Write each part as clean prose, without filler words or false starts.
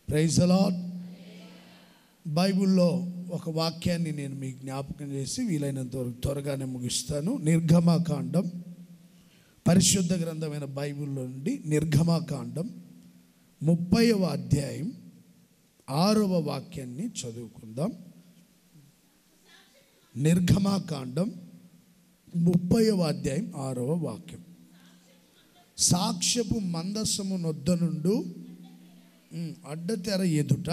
Praise the lord. బైబిల్లో ఒక వాక్యాన్ని నేను మీకు జ్ఞాపకం చేసి వీలైనంత వరకు త్వరగానే ముగిస్తాను. నిర్గమాకాండం, పరిశుద్ధ గ్రంథమైన బైబిల్లో నుండి నిర్గమాకాండం 30వ అధ్యాయం 6వ వాక్యాన్ని చదువుకుందాం. నిర్గమాకాండం 30వ అధ్యాయం 6వ వాక్యం. సాక్ష్యపు మందసము నొద్ద నుండు అడ్డతెర ఎదుట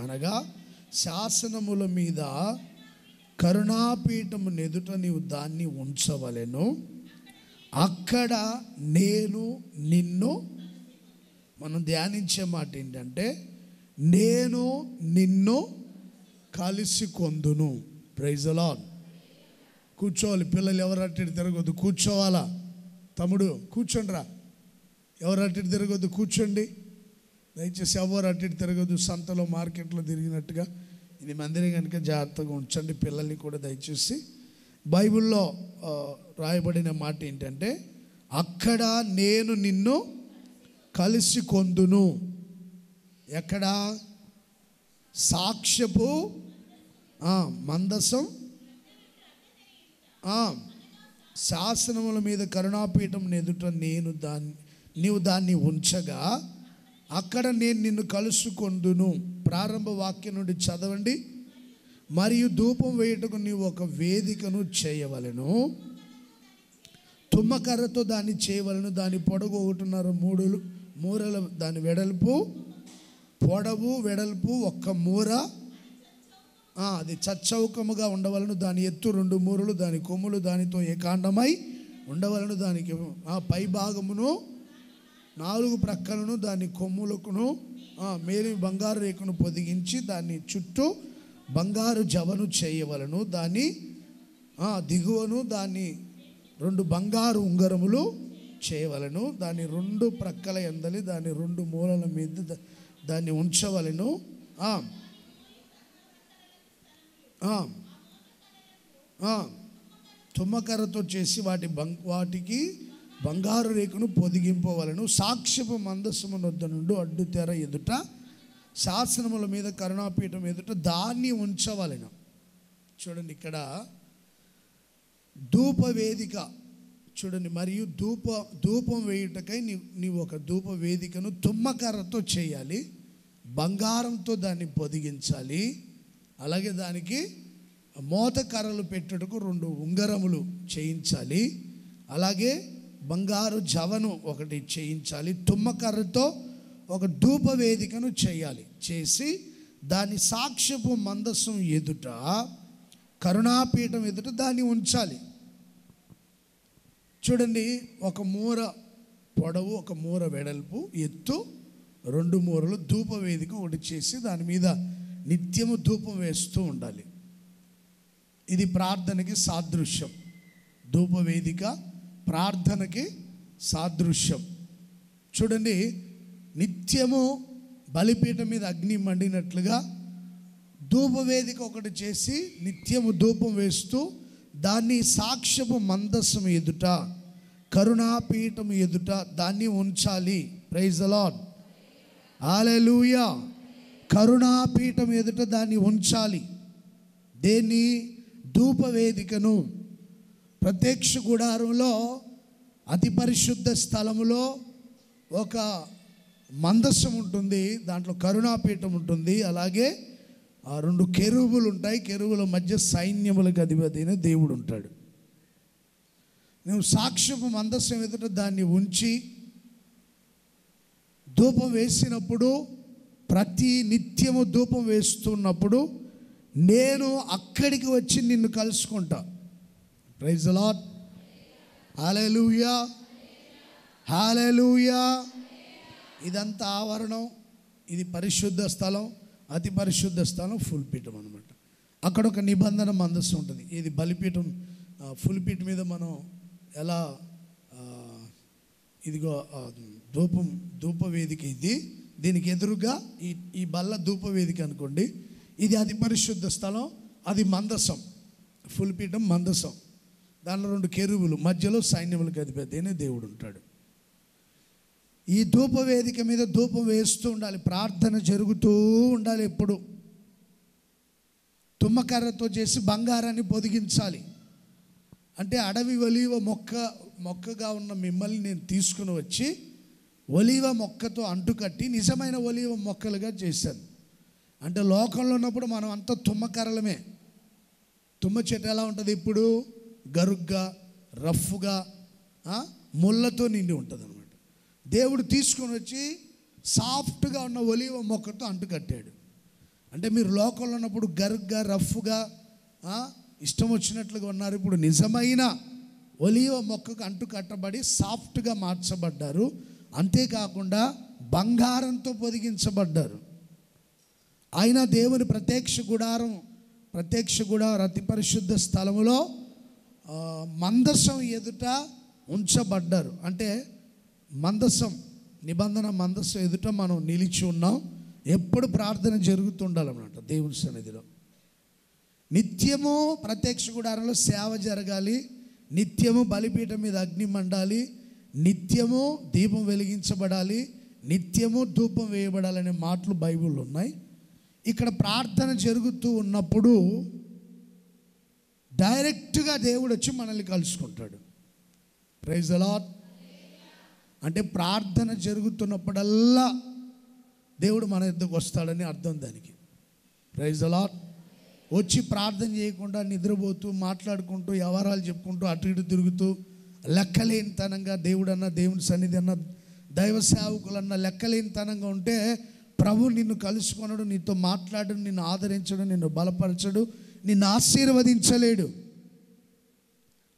అనగా శాసనముల మీద కరుణాపీఠము ఎదుట నీవు దాన్ని ఉంచవలెను. అక్కడ నేను నిన్ను, మనం ధ్యానించే మాట ఏంటంటే, నేను నిన్ను కలిసి కొందును. Praise the lord. కూర్చోవాలి పిల్లలు, ఎవరు అట్టి తిరగొద్దు, కూర్చోవాలా. తమ్ముడు కూర్చోండిరా, ఎవరు అట్టి తిరగొద్దు, కూర్చోండి దయచేసి. ఎవరు అట్టి తిరగొద్దు, సంతలో మార్కెట్లో తిరిగినట్టుగా. ఇది మందిరం కనుక జాగ్రత్తగా ఉంచండి పిల్లల్ని కూడా దయచేసి. బైబిల్లో రాయబడిన మాట ఏంటంటే, అక్కడ నేను నిన్ను కలిసి కొందును. ఎక్కడ? సాక్ష్యపు మందసం, శాసనముల మీద కరుణాపీఠం ఎదుట నీవు దాన్ని ఉంచగా అక్కడ నేను నిన్ను కలుసుకొందును. ప్రారంభ వాక్యం నుండి చదవండి. మరియు ధూపం వేయుటకు నీవు ఒక వేదికను చేయవలెను. తుమ్మకర్రతో దాన్ని చేయవలెను. దాని పొడవు 1.5 మూరల, దాని వెడల్పు, పొడవు వెడల్పు 1 మూర, అది చచ్చౌకముగా ఉండవలను. దాని ఎత్తు 2 మూరలు, దాని కొమ్ములు దానితో ఏకాండమై ఉండవలను. దానికి పై భాగమును 4 ప్రక్కలను దాని కొమ్ములకును మేలి బంగారు రేకును పొదిగించి దాన్ని చుట్టూ బంగారు జవను చేయవలను. దాని దిగువను దాన్ని 2 బంగారు ఉంగరములు చేయవలను. దాని 2 ప్రక్కల ఎందలి దాని 2 మూలల మీద దాన్ని ఉంచవలను. తుమ్మకర్రతో చేసి వాటికి బంగారు రేకును పొదిగింపవలను. సాక్ష్యపు మందసము నొద్ద నుండి అడ్డుతెర ఎదుట శాసనముల మీద కరుణాపీఠం ఎదుట దాన్ని ఉంచవలను. చూడండి ఇక్కడ ధూపవేదిక చూడండి. మరియు ధూపం వేయుటకై నీవు ఒక ధూప వేదికను తుమ్మకర్రతో చేయాలి. బంగారంతో దాన్ని పొదిగించాలి. అలాగే దానికి మోతకర్రలు పెట్టుటకు 2 ఉంగరములు చేయించాలి. అలాగే బంగారు జవను 1 చేయించాలి. తుమ్మకర్రతో ఒక ధూప వేదికను చేయాలి. చేసి దాని సాక్ష్యపు మందసం ఎదుట కరుణాపీఠం ఎదుట దాన్ని ఉంచాలి. చూడండి, 1 మూర పొడవు, 1 మూర వెడల్పు, ఎత్తు 2 మూరలు ధూప వేదిక 1 చేసి దాని మీద నిత్యము ధూపం వేస్తూ ఉండాలి. ఇది ప్రార్థనకి సాదృశ్యం. ధూపవేదిక ప్రార్థనకి సాదృశ్యం. చూడండి, నిత్యము బలిపీఠం మీద అగ్ని మండినట్లుగా ధూపవేదిక 1 చేసి నిత్యము ధూపం వేస్తూ దాన్ని సాక్ష్యపు మందసం ఎదుట కరుణాపీఠం ఎదుట దాన్ని ఉంచాలి. Praise the Lord. హల్లెలూయా. కరుణాపీఠం ఎదుట దాన్ని ఉంచాలి. దేన్ని? ధూపవేదికను. ప్రత్యక్ష గుడారంలో అతి పరిశుద్ధ స్థలములో ఒక మందసం ఉంటుంది, దాంట్లో కరుణాపీఠం ఉంటుంది. అలాగే 2 కెరూబులు ఉంటాయి. కెరూబుల మధ్య సైన్యములకు అధిపతి అయిన దేవుడు ఉంటాడు. నువ్వు సాక్ష్యపు మందసం ఎదుట దాన్ని ఉంచి ధూపం వేసినప్పుడు, ప్రతి నిత్యము ధూపం వేస్తున్నప్పుడు నేను అక్కడికి వచ్చి నిన్ను కలుసుకుంటా. Praise the Lord. Hallelujah, hallelujah. ఇదంతా ఆవరణం. ఇది పరిశుద్ధ స్థలం, అతి పరిశుద్ధ స్థలం, ఫుల్ పీఠం అనమాట. అక్కడ ఒక నిబంధన మందస్సు ఉంటుంది. ఇది బలిపీఠం, ఫుల్ పీఠం మీద మనం ఎలా ఇదిగో ధూపవేదిక ఇది. దీనికి ఎదురుగా ఈ బల్ల ధూపవేదిక అనుకోండి. ఇది అతి పరిశుద్ధ స్థలం, అది మందసం, ఫుల్ పీఠం మందసం. దానిలో 2 కెరూబులు, మధ్యలో సైన్యములకు అధిపతి అయిన దేవుడు ఉంటాడు. ఈ ధూపవేదిక మీద ధూపం వేస్తూ ఉండాలి, ప్రార్థన జరుగుతూ ఉండాలి. ఎప్పుడు తుమ్మకర్రతో చేసి బంగారాన్ని పొదిగించాలి. అంటే అడవి ఒలీవ మొక్కగా ఉన్న మిమ్మల్ని నేను తీసుకుని వచ్చి ఒలీవ మొక్కతో అంటుకట్టి నిజమైన ఒలీవ మొక్కలుగా చేశాను. అంటే లోకంలో ఉన్నప్పుడు మనం అంతా తుమ్మకర్రలమే. తుమ్మ చెట్టు ఎలా ఉంటుంది? ఇప్పుడు గరుగ్గా, రఫ్గా, ముళ్ళతో నిండి ఉంటుంది అనమాట. దేవుడు తీసుకొని వచ్చి సాఫ్ట్గా ఉన్న ఒలీవ మొక్కతో అంటుకట్టాడు. అంటే మీరు లోకంలో ఉన్నప్పుడు గరుగ్గా, రఫ్గా, ఇష్టం వచ్చినట్లుగా ఉన్నారు. ఇప్పుడు నిజమైన ఒలీవ మొక్కకు అంటు కట్టబడి సాఫ్ట్గా మార్చబడ్డారు. అంతేకాకుండా బంగారంతో పొదిగించబడ్డారు. అయినా దేవుని ప్రత్యక్ష గుడారం అతి పరిశుద్ధ స్థలములో మందసం ఎదుట ఉంచబడ్డారు. అంటే నిబంధన మందసం ఎదుట మనం నిలిచి ఉన్నాం. ఎప్పుడు ప్రార్థన జరుగుతుండాలన్నమాట దేవుని సన్నిధిలో. నిత్యము ప్రత్యక్ష గుడారంలో సేవ జరగాలి, నిత్యము బలిపీఠం మీద అగ్ని మండాలి, నిత్యము దీపం వెలిగించబడాలి, నిత్యము ధూపం వేయబడాలనే మాటలు బైబిల్లో ఉన్నాయి. ఇక్కడ ప్రార్థన జరుగుతూ ఉన్నప్పుడు డైరెక్ట్గా దేవుడు వచ్చి మనల్ని కలుసుకుంటాడు. Praise the Lord. అంటే ప్రార్థన జరుగుతున్నప్పుడల్లా దేవుడు మన ఎద్దుకు వస్తాడని అర్థం దానికి. Praise the Lord. వచ్చి ప్రార్థన చేయకుండా నిద్రపోతూ, మాట్లాడుకుంటూ, వ్యవహారాలు చెప్పుకుంటూ, అటు ఇటు తిరుగుతూ, లెక్కలేనితనంగా దేవుడన్నా, దేవుని సన్నిధి అన్న, దైవ సేవకులన్నా లెక్కలేనితనంగా ఉంటే ప్రభు నిన్ను కలుసుకొనడు, నీతో మాట్లాడు, నిన్ను ఆదరించడు, నిన్ను బలపరచడు, నిన్ను ఆశీర్వదించలేడు.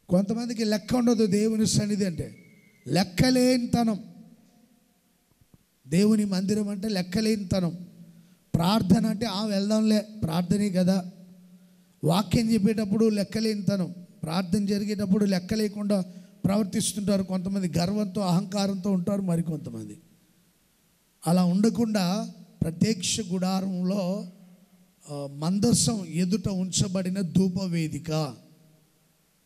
కొంతమందికి లెక్క ఉండదు దేవుని సన్నిధి అంటే. లెక్కలేనితనం. దేవుని మందిరం అంటే లెక్కలేనితనం. ప్రార్థన అంటే వెళ్దాంలే, ప్రార్థనే కదా. వాక్యం చెప్పేటప్పుడు లెక్కలేనితనం. ప్రార్థన జరిగేటప్పుడు లెక్క లేకుండా ప్రవర్తిస్తుంటారు కొంతమంది. గర్వంతో, అహంకారంతో ఉంటారు మరికొంతమంది. అలా ఉండకుండా ప్రత్యక్ష గుడారంలో మందసం ఎదుట ఉంచబడిన ధూపవేదిక,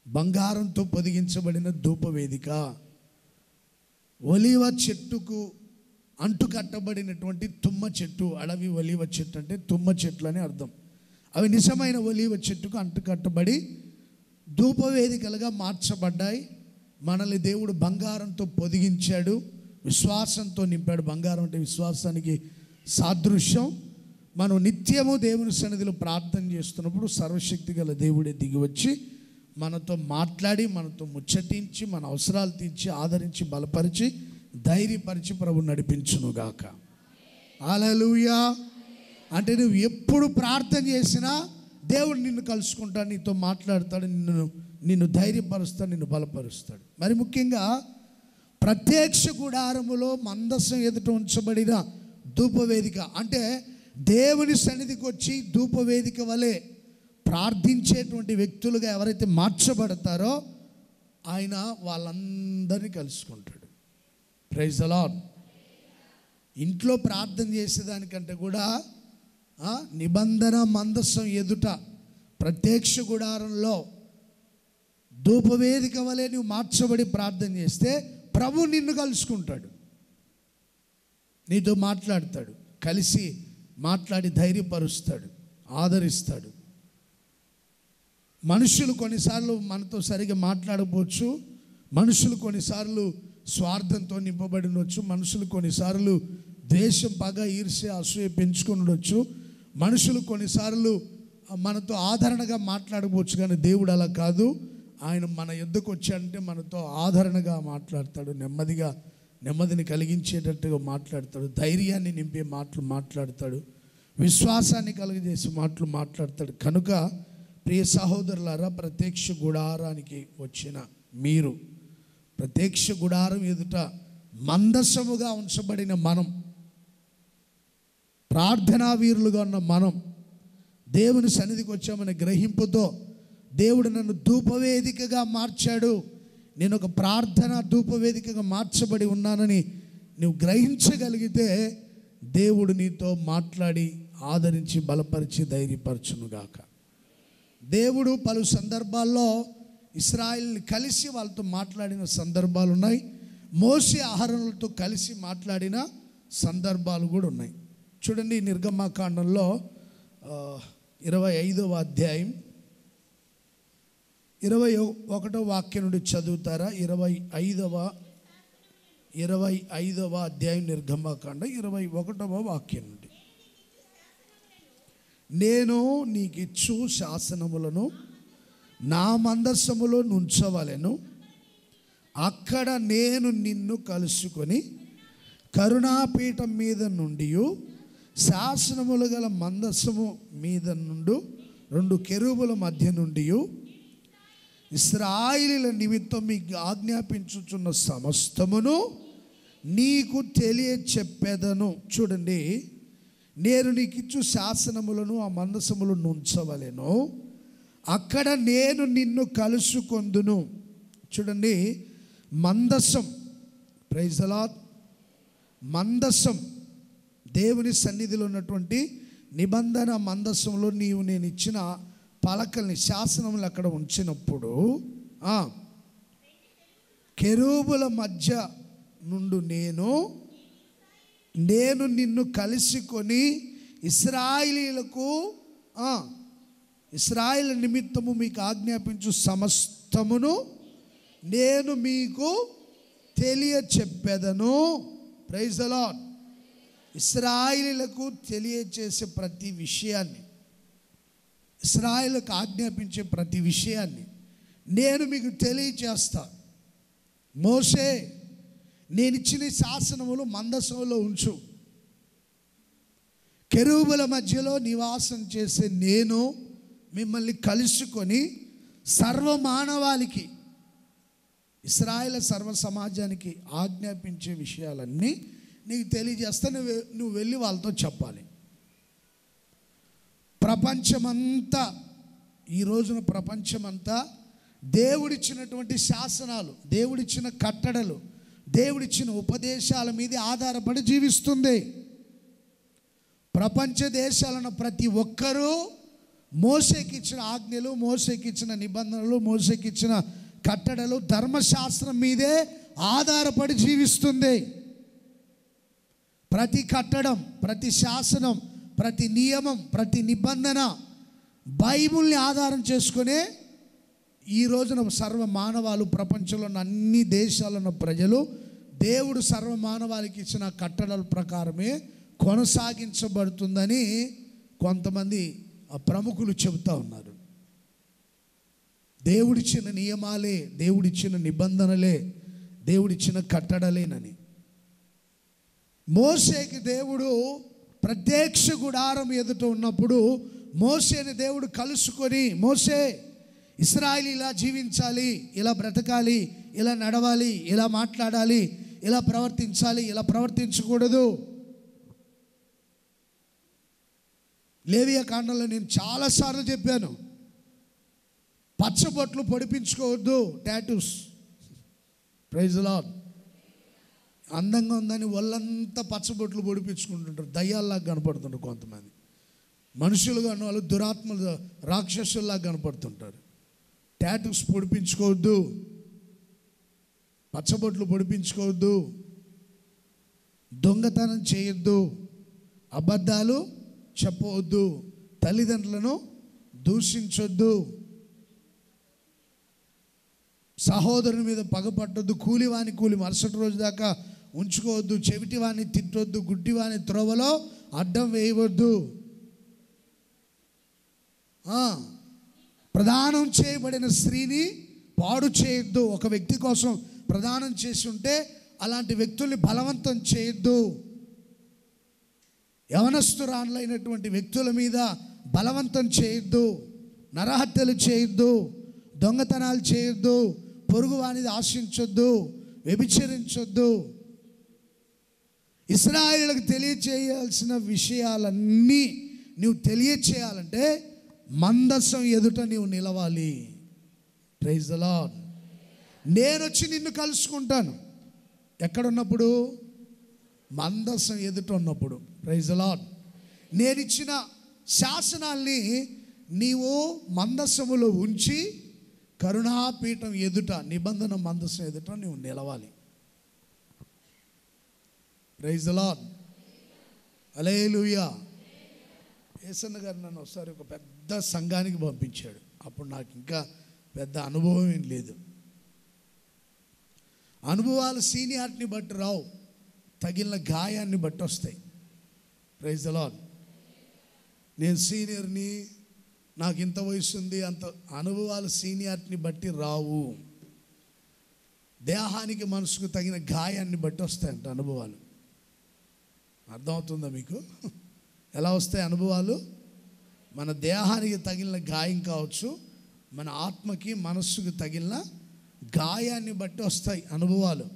బంగారంతో పొదిగించబడిన ధూపవేదిక, ఒలీవ చెట్టుకు అంటు కట్టబడినటువంటి తుమ్మ చెట్టు. అడవి ఒలీవ చెట్టు అంటే తుమ్మ చెట్లు అని అర్థం. అవి నిజమైన ఒలీవ చెట్టుకు అంటు కట్టబడి ధూపవేదికలుగా మార్చబడ్డాయి. మనల్ని దేవుడు బంగారంతో పొదిగించాడు, విశ్వాసంతో నింపాడు. బంగారం అంటే విశ్వాసానికి సాదృశ్యం. మనం నిత్యము దేవుని సన్నిధిలో ప్రార్థన చేస్తున్నప్పుడు సర్వశక్తి గల దేవుడే దిగి వచ్చి మనతో మాట్లాడి, మనతో ముచ్చటించి, మన అవసరాలు తీర్చి, ఆదరించి, బలపరిచి, ధైర్యపరిచి ప్రభు నడిపించునుగాక. హల్లెలూయా. అంటే నువ్వు ఎప్పుడు ప్రార్థన చేసినా దేవుడు నిన్ను కలుసుకుంటాడు, నీతో మాట్లాడతాడు, నిన్ను ధైర్యపరుస్తాడు, నిన్ను బలపరుస్తాడు. మరి ముఖ్యంగా ప్రత్యక్ష గుడారములో మందసం ఎదుట ఉంచబడిన ధూపవేదిక అంటే దేవుని సన్నిధికి వచ్చి ధూపవేదిక వలె ప్రార్థించేటువంటి వ్యక్తులుగా ఎవరైతే మార్చబడతారో ఆయన వాళ్ళందరినీ కలుసుకుంటాడు. Praise the lord. ఇంట్లో ప్రార్థన చేసేదానికంటే కూడా నిబంధన మందసం ఎదుట ప్రత్యక్ష గుడారంలో ధూపవేదిక వలె నువ్వు మార్చబడి ప్రార్థన చేస్తే ప్రభు నిన్ను కలుసుకుంటాడు, నీతో మాట్లాడతాడు, కలిసి మాట్లాడి ధైర్యపరుస్తాడు, ఆదరిస్తాడు. మనుషులు కొన్నిసార్లు మనతో సరిగా మాట్లాడకపోవచ్చు, మనుషులు కొన్నిసార్లు స్వార్థంతో నింపబడి ఉండొచ్చు, మనుషులు కొన్నిసార్లు ద్వేషం, పగ, ఈర్ష్య, అసూయ పెంచుకొని ఉండొచ్చు, మనుషులు కొన్నిసార్లు మనతో ఆదరణగా మాట్లాడకపోవచ్చు. కానీ దేవుడు అలా కాదు. ఆయన మన యొద్దకు వచ్చాడంటే మనతో ఆదరణగా మాట్లాడతాడు, నెమ్మదిని కలిగించేటట్టుగా మాట్లాడతాడు, ధైర్యాన్ని నింపే మాటలు మాట్లాడతాడు, విశ్వాసాన్ని కలుగజేసే మాటలు మాట్లాడతాడు. కనుక ప్రియ సహోదరులారా, ప్రత్యక్ష గుడారానికి వచ్చిన మీరు, ప్రత్యక్ష గుడారం ఎదుట మందసముగా ఉంచబడిన మనం, ప్రార్థనా వీరులుగా ఉన్న మనం దేవుని సన్నిధికి వచ్చామనే గ్రహింపుతో దేవుడు నన్ను ధూపవేదికగా మార్చాడు, నేను ఒక ప్రార్థన ధూపవేదికగా మార్చబడి ఉన్నానని నువ్వు గ్రహించగలిగితే దేవుడు నీతో మాట్లాడి ఆదరించి బలపరిచి ధైర్యపరచునుగాక. దేవుడు పలు సందర్భాల్లో ఇశ్రాయేలుని కలిసి వాళ్ళతో మాట్లాడిన సందర్భాలు ఉన్నాయి. మోషే అహరోనులతో కలిసి మాట్లాడిన సందర్భాలు కూడా ఉన్నాయి. చూడండి, నిర్గమకాండంలో 25వ అధ్యాయం 21వ వాక్యం నుండి చదువుతారా? 25వ అధ్యాయం నిర్గమకాండ 21వ వాక్యం నుండి. నేను నీకిచ్చు శాసనములను నా మందసములో నుంచవలెను, అక్కడ నేను నిన్ను కలుసుకొని కరుణాపీఠం మీద నుండి శాసనములు గల మందసము మీద నుండి 2 కెరూబుల మధ్య నుండి ఇశ్రాయేలీయుల నిమిత్తం మీకు ఆజ్ఞాపించుచున్న సమస్తమును నీకు తెలియచెప్పెదను. చూడండి, నేను నీకు ఇచ్చు శాసనములను ఆ మందసములు నుంచవలెను, అక్కడ నేను నిన్ను కలుసుకొందును. చూడండి, మందసం, ప్రైజ్ ది లార్డ్. మందసం దేవుని సన్నిధిలో ఉన్నటువంటి నిబంధన మందసంలో నేను ఇచ్చిన పలకల్ని, శాసనములు అక్కడ ఉంచినప్పుడు కెరూబుల మధ్య నుండి నేను నిన్ను కలుసుకొని ఇశ్రాయేలీయులకు ఇశ్రాయేలు నిమిత్తము మీకు ఆజ్ఞాపించు సమస్తమును నేను మీకు తెలియచెప్పెదను. Praise the lord. ఇశ్రాయేలీయులకు తెలియచేసే ప్రతి విషయాన్ని, ఇశ్రాయేలుకు ఆజ్ఞాపించే ప్రతి విషయాన్ని నేను మీకు తెలియచేస్తా. మోషే, నేను ఇచ్చిన శాసనములు మందసంలో ఉంచు, కెరూబుల మధ్యలో నివాసం చేసే నేను మిమ్మల్ని కలుసుకొని సర్వమానవాళికి, ఇశ్రాయేలు సర్వ సమాజానికి ఆజ్ఞాపించే విషయాలన్నీ నీకు తెలియజేస్తా. నువ్వు వెళ్ళి వాళ్ళతో చెప్పాలి. ప్రపంచమంతా, ఈ రోజున ప్రపంచమంతా దేవుడిచ్చినటువంటి శాసనాలు, దేవుడిచ్చిన కట్టడలు, దేవుడిచ్చిన ఉపదేశాల మీద ఆధారపడి జీవిస్తుంది. ప్రపంచ దేశాలను ప్రతి ఒక్కరూ మోషేకిచ్చిన ఆజ్ఞలు, మోషేకిచ్చిన నిబంధనలు, మోషేకిచ్చిన కట్టడలు, ధర్మశాస్త్రం మీదే ఆధారపడి జీవిస్తుంది. ప్రతి కట్టడం, ప్రతి శాసనం, ప్రతి నియమం, ప్రతి నిబంధన బైబిల్ని ఆధారం చేసుకునే ఈ రోజున సర్వ మానవాళు, ప్రపంచంలో ఉన్న అన్ని దేశాల్లో ఉన్న ప్రజలు దేవుడు సర్వ మానవాళికి ఇచ్చిన కట్టడల ప్రకారమే కొనసాగించబడుతుందని కొంతమంది ప్రముఖులు చెబుతూ ఉన్నారు. దేవుడిచ్చిన నియమాలే, దేవుడిచ్చిన నిబంధనలే, దేవుడిచ్చిన కట్టడలేనని. మోషేకి దేవుడు ప్రత్యక్ష గుడారం ఎదుట ఉన్నప్పుడు మోషేని దేవుడు కలుసుకొని, మోషే, ఇశ్రాయేలు ఇలా జీవించాలి, ఇలా బ్రతకాలి, ఇలా నడవాలి, ఇలా మాట్లాడాలి, ఇలా ప్రవర్తించాలి, ఇలా ప్రవర్తించకూడదు. లేవియా కాండంలో నేను చాలాసార్లు చెప్పాను, పచ్చబొట్లు పొడిపించుకోవద్దు, టాటూస్. Praise the Lord. అందంగా ఉందని ఒళ్ళంతా పచ్చబొట్లు పొడిపించుకుంటుంటారు, దయ్యాల్లాగా కనపడుతుంటారు. కొంతమంది మనుషులుగా ఉన్న వాళ్ళు దురాత్మలు, రాక్షసుల్లాగా కనపడుతుంటారు. టాటూస్ పొడిపించుకోవద్దు, పచ్చబొట్లు పొడిపించుకోవద్దు, దొంగతనం చేయొద్దు, అబద్ధాలు చెప్పవద్దు, తల్లిదండ్రులను దూషించొద్దు, సహోదరుని మీద పగపట్టొద్దు, కూలివాని కూలి మరుసటి రోజు దాకా ఉంచుకోవద్దు, చెవిటివాణ్ణి తిట్టొద్దు, గుడ్డివాని త్రోవలో అడ్డం వేయవద్దు, ప్రదానం చేయబడిన స్త్రీని పాడు చేయొద్దు. ఒక వ్యక్తి కోసం ప్రదానం చేసి ఉంటే అలాంటి వ్యక్తుల్ని బలవంతం చేయొద్దు. యవనస్తురాన్లైనటువంటి వ్యక్తుల మీద బలవంతం చేయొద్దు, నరహత్యలు చేయొద్దు, దొంగతనాలు చేయొద్దు, పొరుగువానిది ఆశించొద్దు, వ్యభిచరించొద్దు. ఇశ్రాయేలులకు తెలియచేయాల్సిన విషయాలన్నీ నువ్వు తెలియచేయాలంటే మందసం ఎదుట నీవు నిలవాలి. Praise the Lord. నేను వచ్చి నిన్ను కలుసుకుంటాను. ఎక్కడున్నప్పుడు? మందసం ఎదుట ఉన్నప్పుడు. Praise the Lord. నేను ఇచ్చిన శాసనాల్ని నీవు మందసములో ఉంచి కరుణాపీఠం ఎదుట, నిబంధన మందసం ఎదుట నీవు నిలవాలి. Praise the Lord. Hallelujah. Yesanna garu నన్ను ఒకసారి ఒక పెద్ద సంఘానికి పంపించాడు. అప్పుడు నాకు ఇంకా పెద్ద అనుభవం ఏం లేదు. అనుభవాలు సీనియారిటీని బట్టి రావు, తగిలిన గాయాన్ని బట్టి వస్తాయి. Praise the Lord. నేను సీనియర్ని, నాకు ఇంత వయసు ఉంది, అంత అనుభవాలు సీనియారిటీని బట్టి రావు. దేహానికి మనసుకు తగిన గాయాన్ని బట్టి వస్తాయంట అనుభవాలు. అర్థమవుతుందా మీకు? ఎలా వస్తాయి అనుభవాలు? మన దేహానికి తగిలిన గాయం కావచ్చు, మన ఆత్మకి మనస్సుకు తగిలిన గాయాన్ని బట్టి వస్తాయి అనుభవాలు.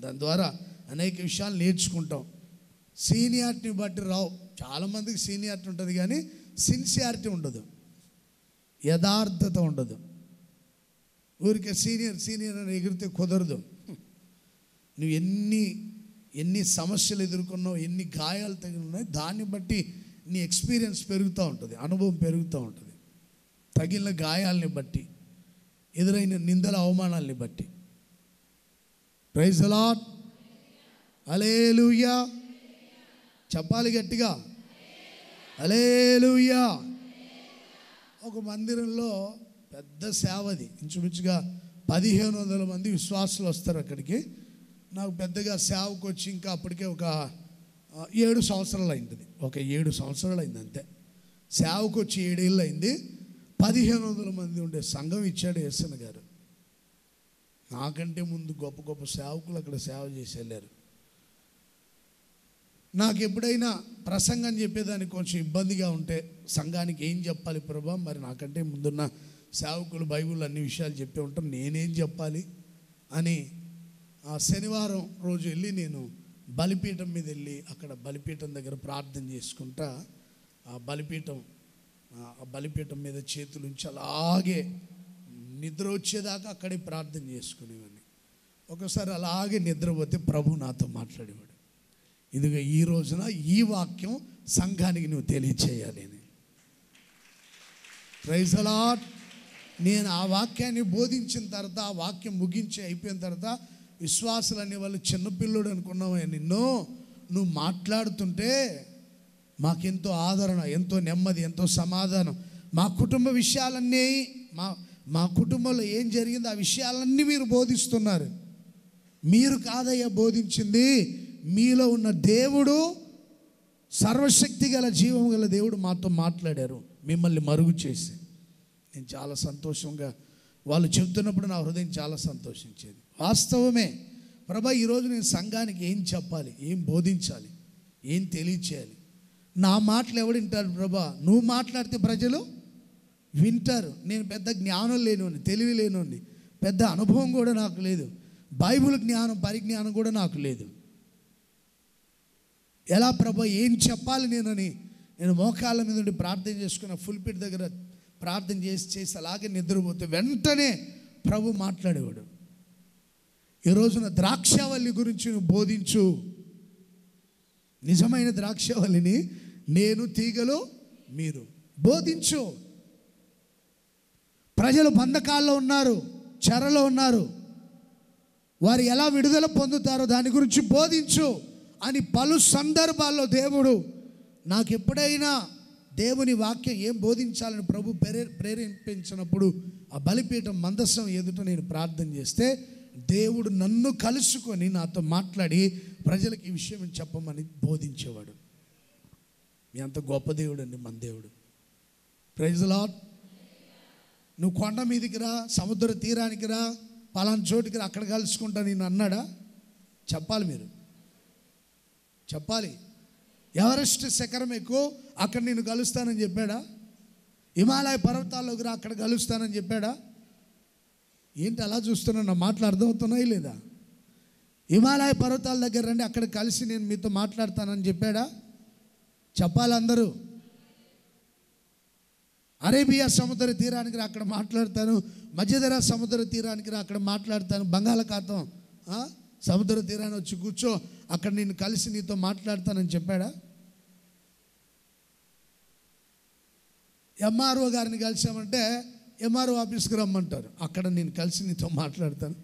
దాని ద్వారా అనేక విషయాలు నేర్చుకుంటాం. సీనియారిటీని బట్టి రావు. చాలామందికి సీనియారిటీ ఉంటుంది కానీ సిన్సియారిటీ ఉండదు, యథార్థత ఉండదు. ఊరికే సీనియర్ అని ఎగిరితే కుదరదు. నువ్వు ఎన్ని సమస్యలు ఎదుర్కొన్నావు, ఎన్ని గాయాలు తగిలినాయి, దాన్ని బట్టి నీ ఎక్స్పీరియన్స్ పెరుగుతూ ఉంటుంది, అనుభవం పెరుగుతూ ఉంటుంది. తగిలిన గాయాలని బట్టి, ఎదురైన నిందల అవమానాలని బట్టి. Praise the Lord. హల్లెలూయా. చెప్పాలి గట్టిగా, హల్లెలూయా. ఒక మందిరంలో పెద్ద సేవది, ఇంచుమించుగా 1500 మంది విశ్వాసులు వస్తారు అక్కడికి. నాకు పెద్దగా సేవకు వచ్చి ఇంకా అప్పటికే ఒక 7 సంవత్సరాలు అయింది. ఒక 7 సంవత్సరాలు అయింది అంతే. సేవకు వచ్చి 7 ఏళ్ళు అయింది. 1500 మంది ఉండే సంఘం ఇచ్చాడు యేసన్న గారు. నాకంటే ముందు గొప్ప గొప్ప సేవకులు అక్కడ సేవ చేసి వెళ్ళారు. నాకు ఎప్పుడైనా ప్రసంగం చెప్పేదానికి కొంచెం ఇబ్బందిగా ఉంటే, సంఘానికి ఏం చెప్పాలి ప్రభా, మరి నాకంటే ముందున్న సేవకులు బైబిల్ అన్ని విషయాలు చెప్పే ఉంటారు, నేనేం చెప్పాలి అని ఆ శనివారం రోజు వెళ్ళి నేను బలిపీఠం మీద వెళ్ళి అక్కడ బలిపీఠం దగ్గర ప్రార్థన చేసుకుంటా ఆ బలిపీఠం మీద చేతులు ఉంచి అలాగే నిద్ర వచ్చేదాకా అక్కడే ప్రార్థన చేసుకునేవాడిని. ఒకసారి అలాగే నిద్రపోతే ప్రభు నాతో మాట్లాడేవాడు, ఇదిగో ఈ రోజున ఈ వాక్యం సంఘానికి నువ్వు తెలియచేయాలి అని. Praise the Lord. నేను ఆ వాక్యాన్ని బోధించిన తర్వాత, ఆ వాక్యం ముగించి అయిపోయిన తర్వాత, విశ్వాసులు అనే వాళ్ళు చిన్నపిల్లుడు అనుకున్నావా నిన్ను, నువ్వు మాట్లాడుతుంటే మాకెంతో ఆదరణ, ఎంతో నెమ్మది, ఎంతో సమాధానం. మా కుటుంబ విషయాలన్నీ, మా కుటుంబంలో ఏం జరిగిందో ఆ విషయాలన్నీ మీరు బోధిస్తున్నారు. మీరు కాదయ్యా బోధించింది, మీలో ఉన్న దేవుడు, సర్వశక్తి గల జీవం గల దేవుడు మాతో మాట్లాడారు, మిమ్మల్ని మరుగు చేసి. నేను చాలా సంతోషంగా వాళ్ళు చెబుతున్నప్పుడు నా హృదయం చాలా సంతోషించేది. వాస్తవమే ప్రభా, ఈరోజు నేను సంఘానికి ఏం చెప్పాలి, ఏం బోధించాలి, ఏం తెలియచేయాలి. నా మాటలు ఎవడు వింటారు ప్రభా? నువ్వు మాట్లాడితే ప్రజలు వింటారు. నేను పెద్ద జ్ఞానం లేనివాడిని, తెలివి లేనివాడిని, పెద్ద అనుభవం కూడా నాకు లేదు, బైబిల్ జ్ఞానం పరిజ్ఞానం కూడా నాకు లేదు. ఎలా ప్రభా ఏం చెప్పాలి నేను మోకాళ్ళ మీద ఉండి ప్రార్థన చేసుకున్న ఫుల్పిట్ దగ్గర ప్రార్థన చేసి అలాగే నిద్రపోతే వెంటనే ప్రభు మాట్లాడేవాడు. ఈ రోజున ద్రాక్షావల్లి గురించి నువ్వు బోధించు. నిజమైన ద్రాక్షావల్లిని నేను, తీగలు మీరు. బోధించు. ప్రజలు బంధకాల్లో ఉన్నారు, చెరలో ఉన్నారు, వారు ఎలా విడుదల పొందుతారో దాని గురించి బోధించు అని పలు సందర్భాల్లో దేవుడు నాకు ఎప్పుడైనా దేవుని వాక్యం ఏం బోధించాలని ప్రభు ప్రేరేపించినప్పుడు ఆ బలిపీఠం మందసం ఎదుట నేను ప్రార్థన చేస్తే దేవుడు నన్ను కలుసుకొని నాతో మాట్లాడి ప్రజలకు ఈ విషయం చెప్పమని బోధించేవాడు. మీ అంత గొప్ప దేవుడు అండి మన దేవుడు. Praise the Lord. నువ్వు కొండ మీదకి రా, సముద్ర తీరానికి రా, పలానా చోటుకి రా, అక్కడ కలుసుకుంటా నేను అన్నాడా? చెప్పాలి, మీరు చెప్పాలి. ఎవరెస్ట్ శిఖరం ఎక్కువ, అక్కడ నేను కలుస్తానని చెప్పాడా? హిమాలయ పర్వతాల్లోకి రా, అక్కడ కలుస్తానని చెప్పాడా? ఏంటి అలా చూస్తున్నా? నా మాటలు అర్థమవుతున్నాయి లేదా? హిమాలయ పర్వతాల దగ్గర రండి, అక్కడ కలిసి నేను మీతో మాట్లాడతానని చెప్పాడా? చెప్పాలి అందరూ. అరేబియా సముద్ర తీరానికి రా, అక్కడ మాట్లాడతాను. మధ్యధరా సముద్ర తీరానికి రా, అక్కడ మాట్లాడతాను. బంగాళాఖాతం సముద్ర తీరాన్ని వచ్చి కూర్చో, అక్కడ నేను కలిసి నీతో మాట్లాడతానని చెప్పాడా? ఎంఆర్ఓ గారిని కలిసామంటే ఎంఆర్ఓ ఆఫీస్కి రమ్మంటారు, అక్కడ నేను కలిసి నీతో మాట్లాడతాను.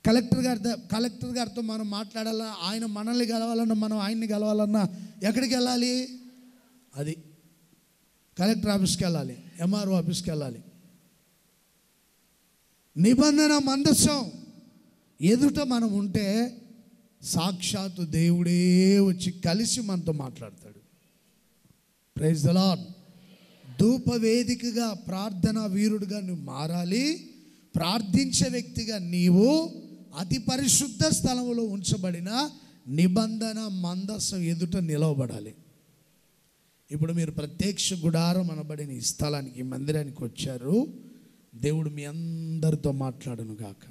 కలెక్టర్ గారితో మనం మాట్లాడాలా, ఆయన మనల్ని కలవాలన్నా, మనం ఆయన్ని కలవాలన్నా ఎక్కడికి వెళ్ళాలి? అది కలెక్టర్ ఆఫీస్కి వెళ్ళాలి, ఎంఆర్ఓ ఆఫీస్కి వెళ్ళాలి. నిబంధన మందసం ఎదుట మనం ఉంటే సాక్షాత్తు దేవుడే వచ్చి కలిసి మనతో మాట్లాడతాడు. Praise the lord. ధూపవేదికగా, ప్రార్థనా వీరుడిగా నువ్వు మారాలి. ప్రార్థించే వ్యక్తిగా నీవు అతి పరిశుద్ధ స్థలంలో ఉంచబడిన నిబంధన మందసం ఎదుట నిలవబడాలి. ఇప్పుడు మీరు ప్రత్యక్ష గుడారం అనబడిన ఈ స్థలానికి, ఈ మందిరానికి వచ్చారు. దేవుడు మీ అందరితో మాట్లాడును గాక.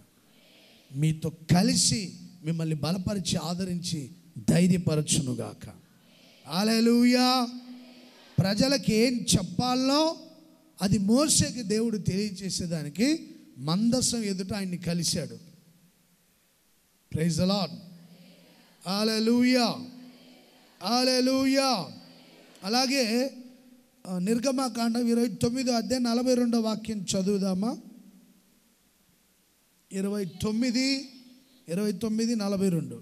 మీతో కలిసి మిమ్మల్ని బలపరిచి, ఆదరించి, ధైర్యపరచును గాక. హల్లెలూయా. ప్రజలకు ఏం చెప్పాలో అది మోషేకి దేవుడు తెలియజేసేదానికి మందసం ఎదుట ఆయన్ని కలిశాడు. Praise the Lord. Hallelujah, hallelujah. అలాగే నిర్గమకాండం 29వ అధ్యాయం 42వ వాక్యం చదువుదామా? 29, 42.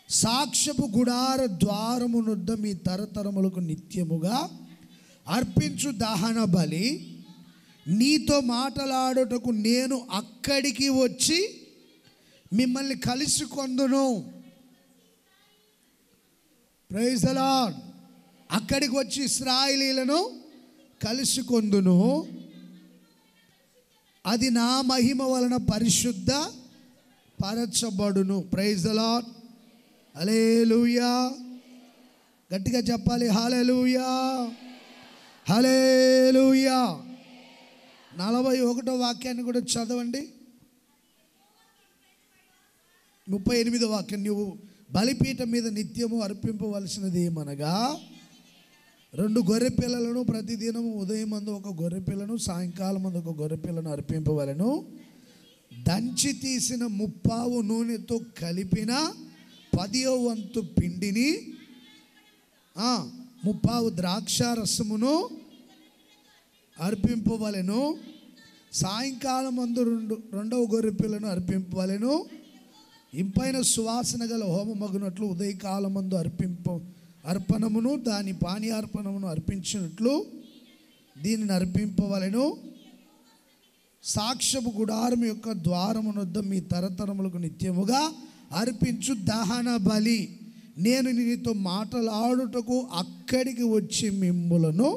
సాక్ష్యపు గుడార ద్వారమునొద్ద మీ తరతరములకు నిత్యముగా అర్పించు దహన బలి నీతో మాట్లాడుటకు నేను అక్కడికి వచ్చి మిమ్మల్ని కలుసుకొందును. Praise the lord. అక్కడికి వచ్చి ఇశ్రాయేలీయులను కలుసుకొందును. అది నా మహిమ వలన పరిశుద్ధ పరచబడును. Praise the Lord. హల్లెలూయా. గట్టిగా చెప్పాలి. హల్లెలూయా, హల్లెలూయా. 41వ వాక్యాన్ని కూడా చదవండి. 38వ వాక్యం. నువ్వు బలిపీఠం మీద నిత్యము అర్పింపవలసినది ఏమనగా 2 గొర్రె పిల్లలను, ప్రతిదినము ఉదయం మందు 1 గొర్రె పిల్లను, సాయంకాలం మందు 1 గొర్రె పిల్లను అర్పింపవలను. దంచి తీసిన 30 నూనెతో కలిపిన 10వ వంతు పిండిని, 30 ద్రాక్ష రసమును అర్పింపవలెను. సాయంకాలం మందు 2వ గొర్రె పిల్లను అర్పింపవలెను. ఇంపైన సువాసన గల హోమమగునట్లు ఉదయకాలం మందు అర్పణమును దాని పానీయార్పణమును అర్పించినట్లు దీనిని అర్పింపవలెను. సాక్ష్యపు గుడారం యొక్క ద్వారమునొద్ద మీ తరతరములకు నిత్యముగా అర్పించు దహన బలి నేను నీతో మాట్లాడుటకు అక్కడికి వచ్చి మిమ్ములను,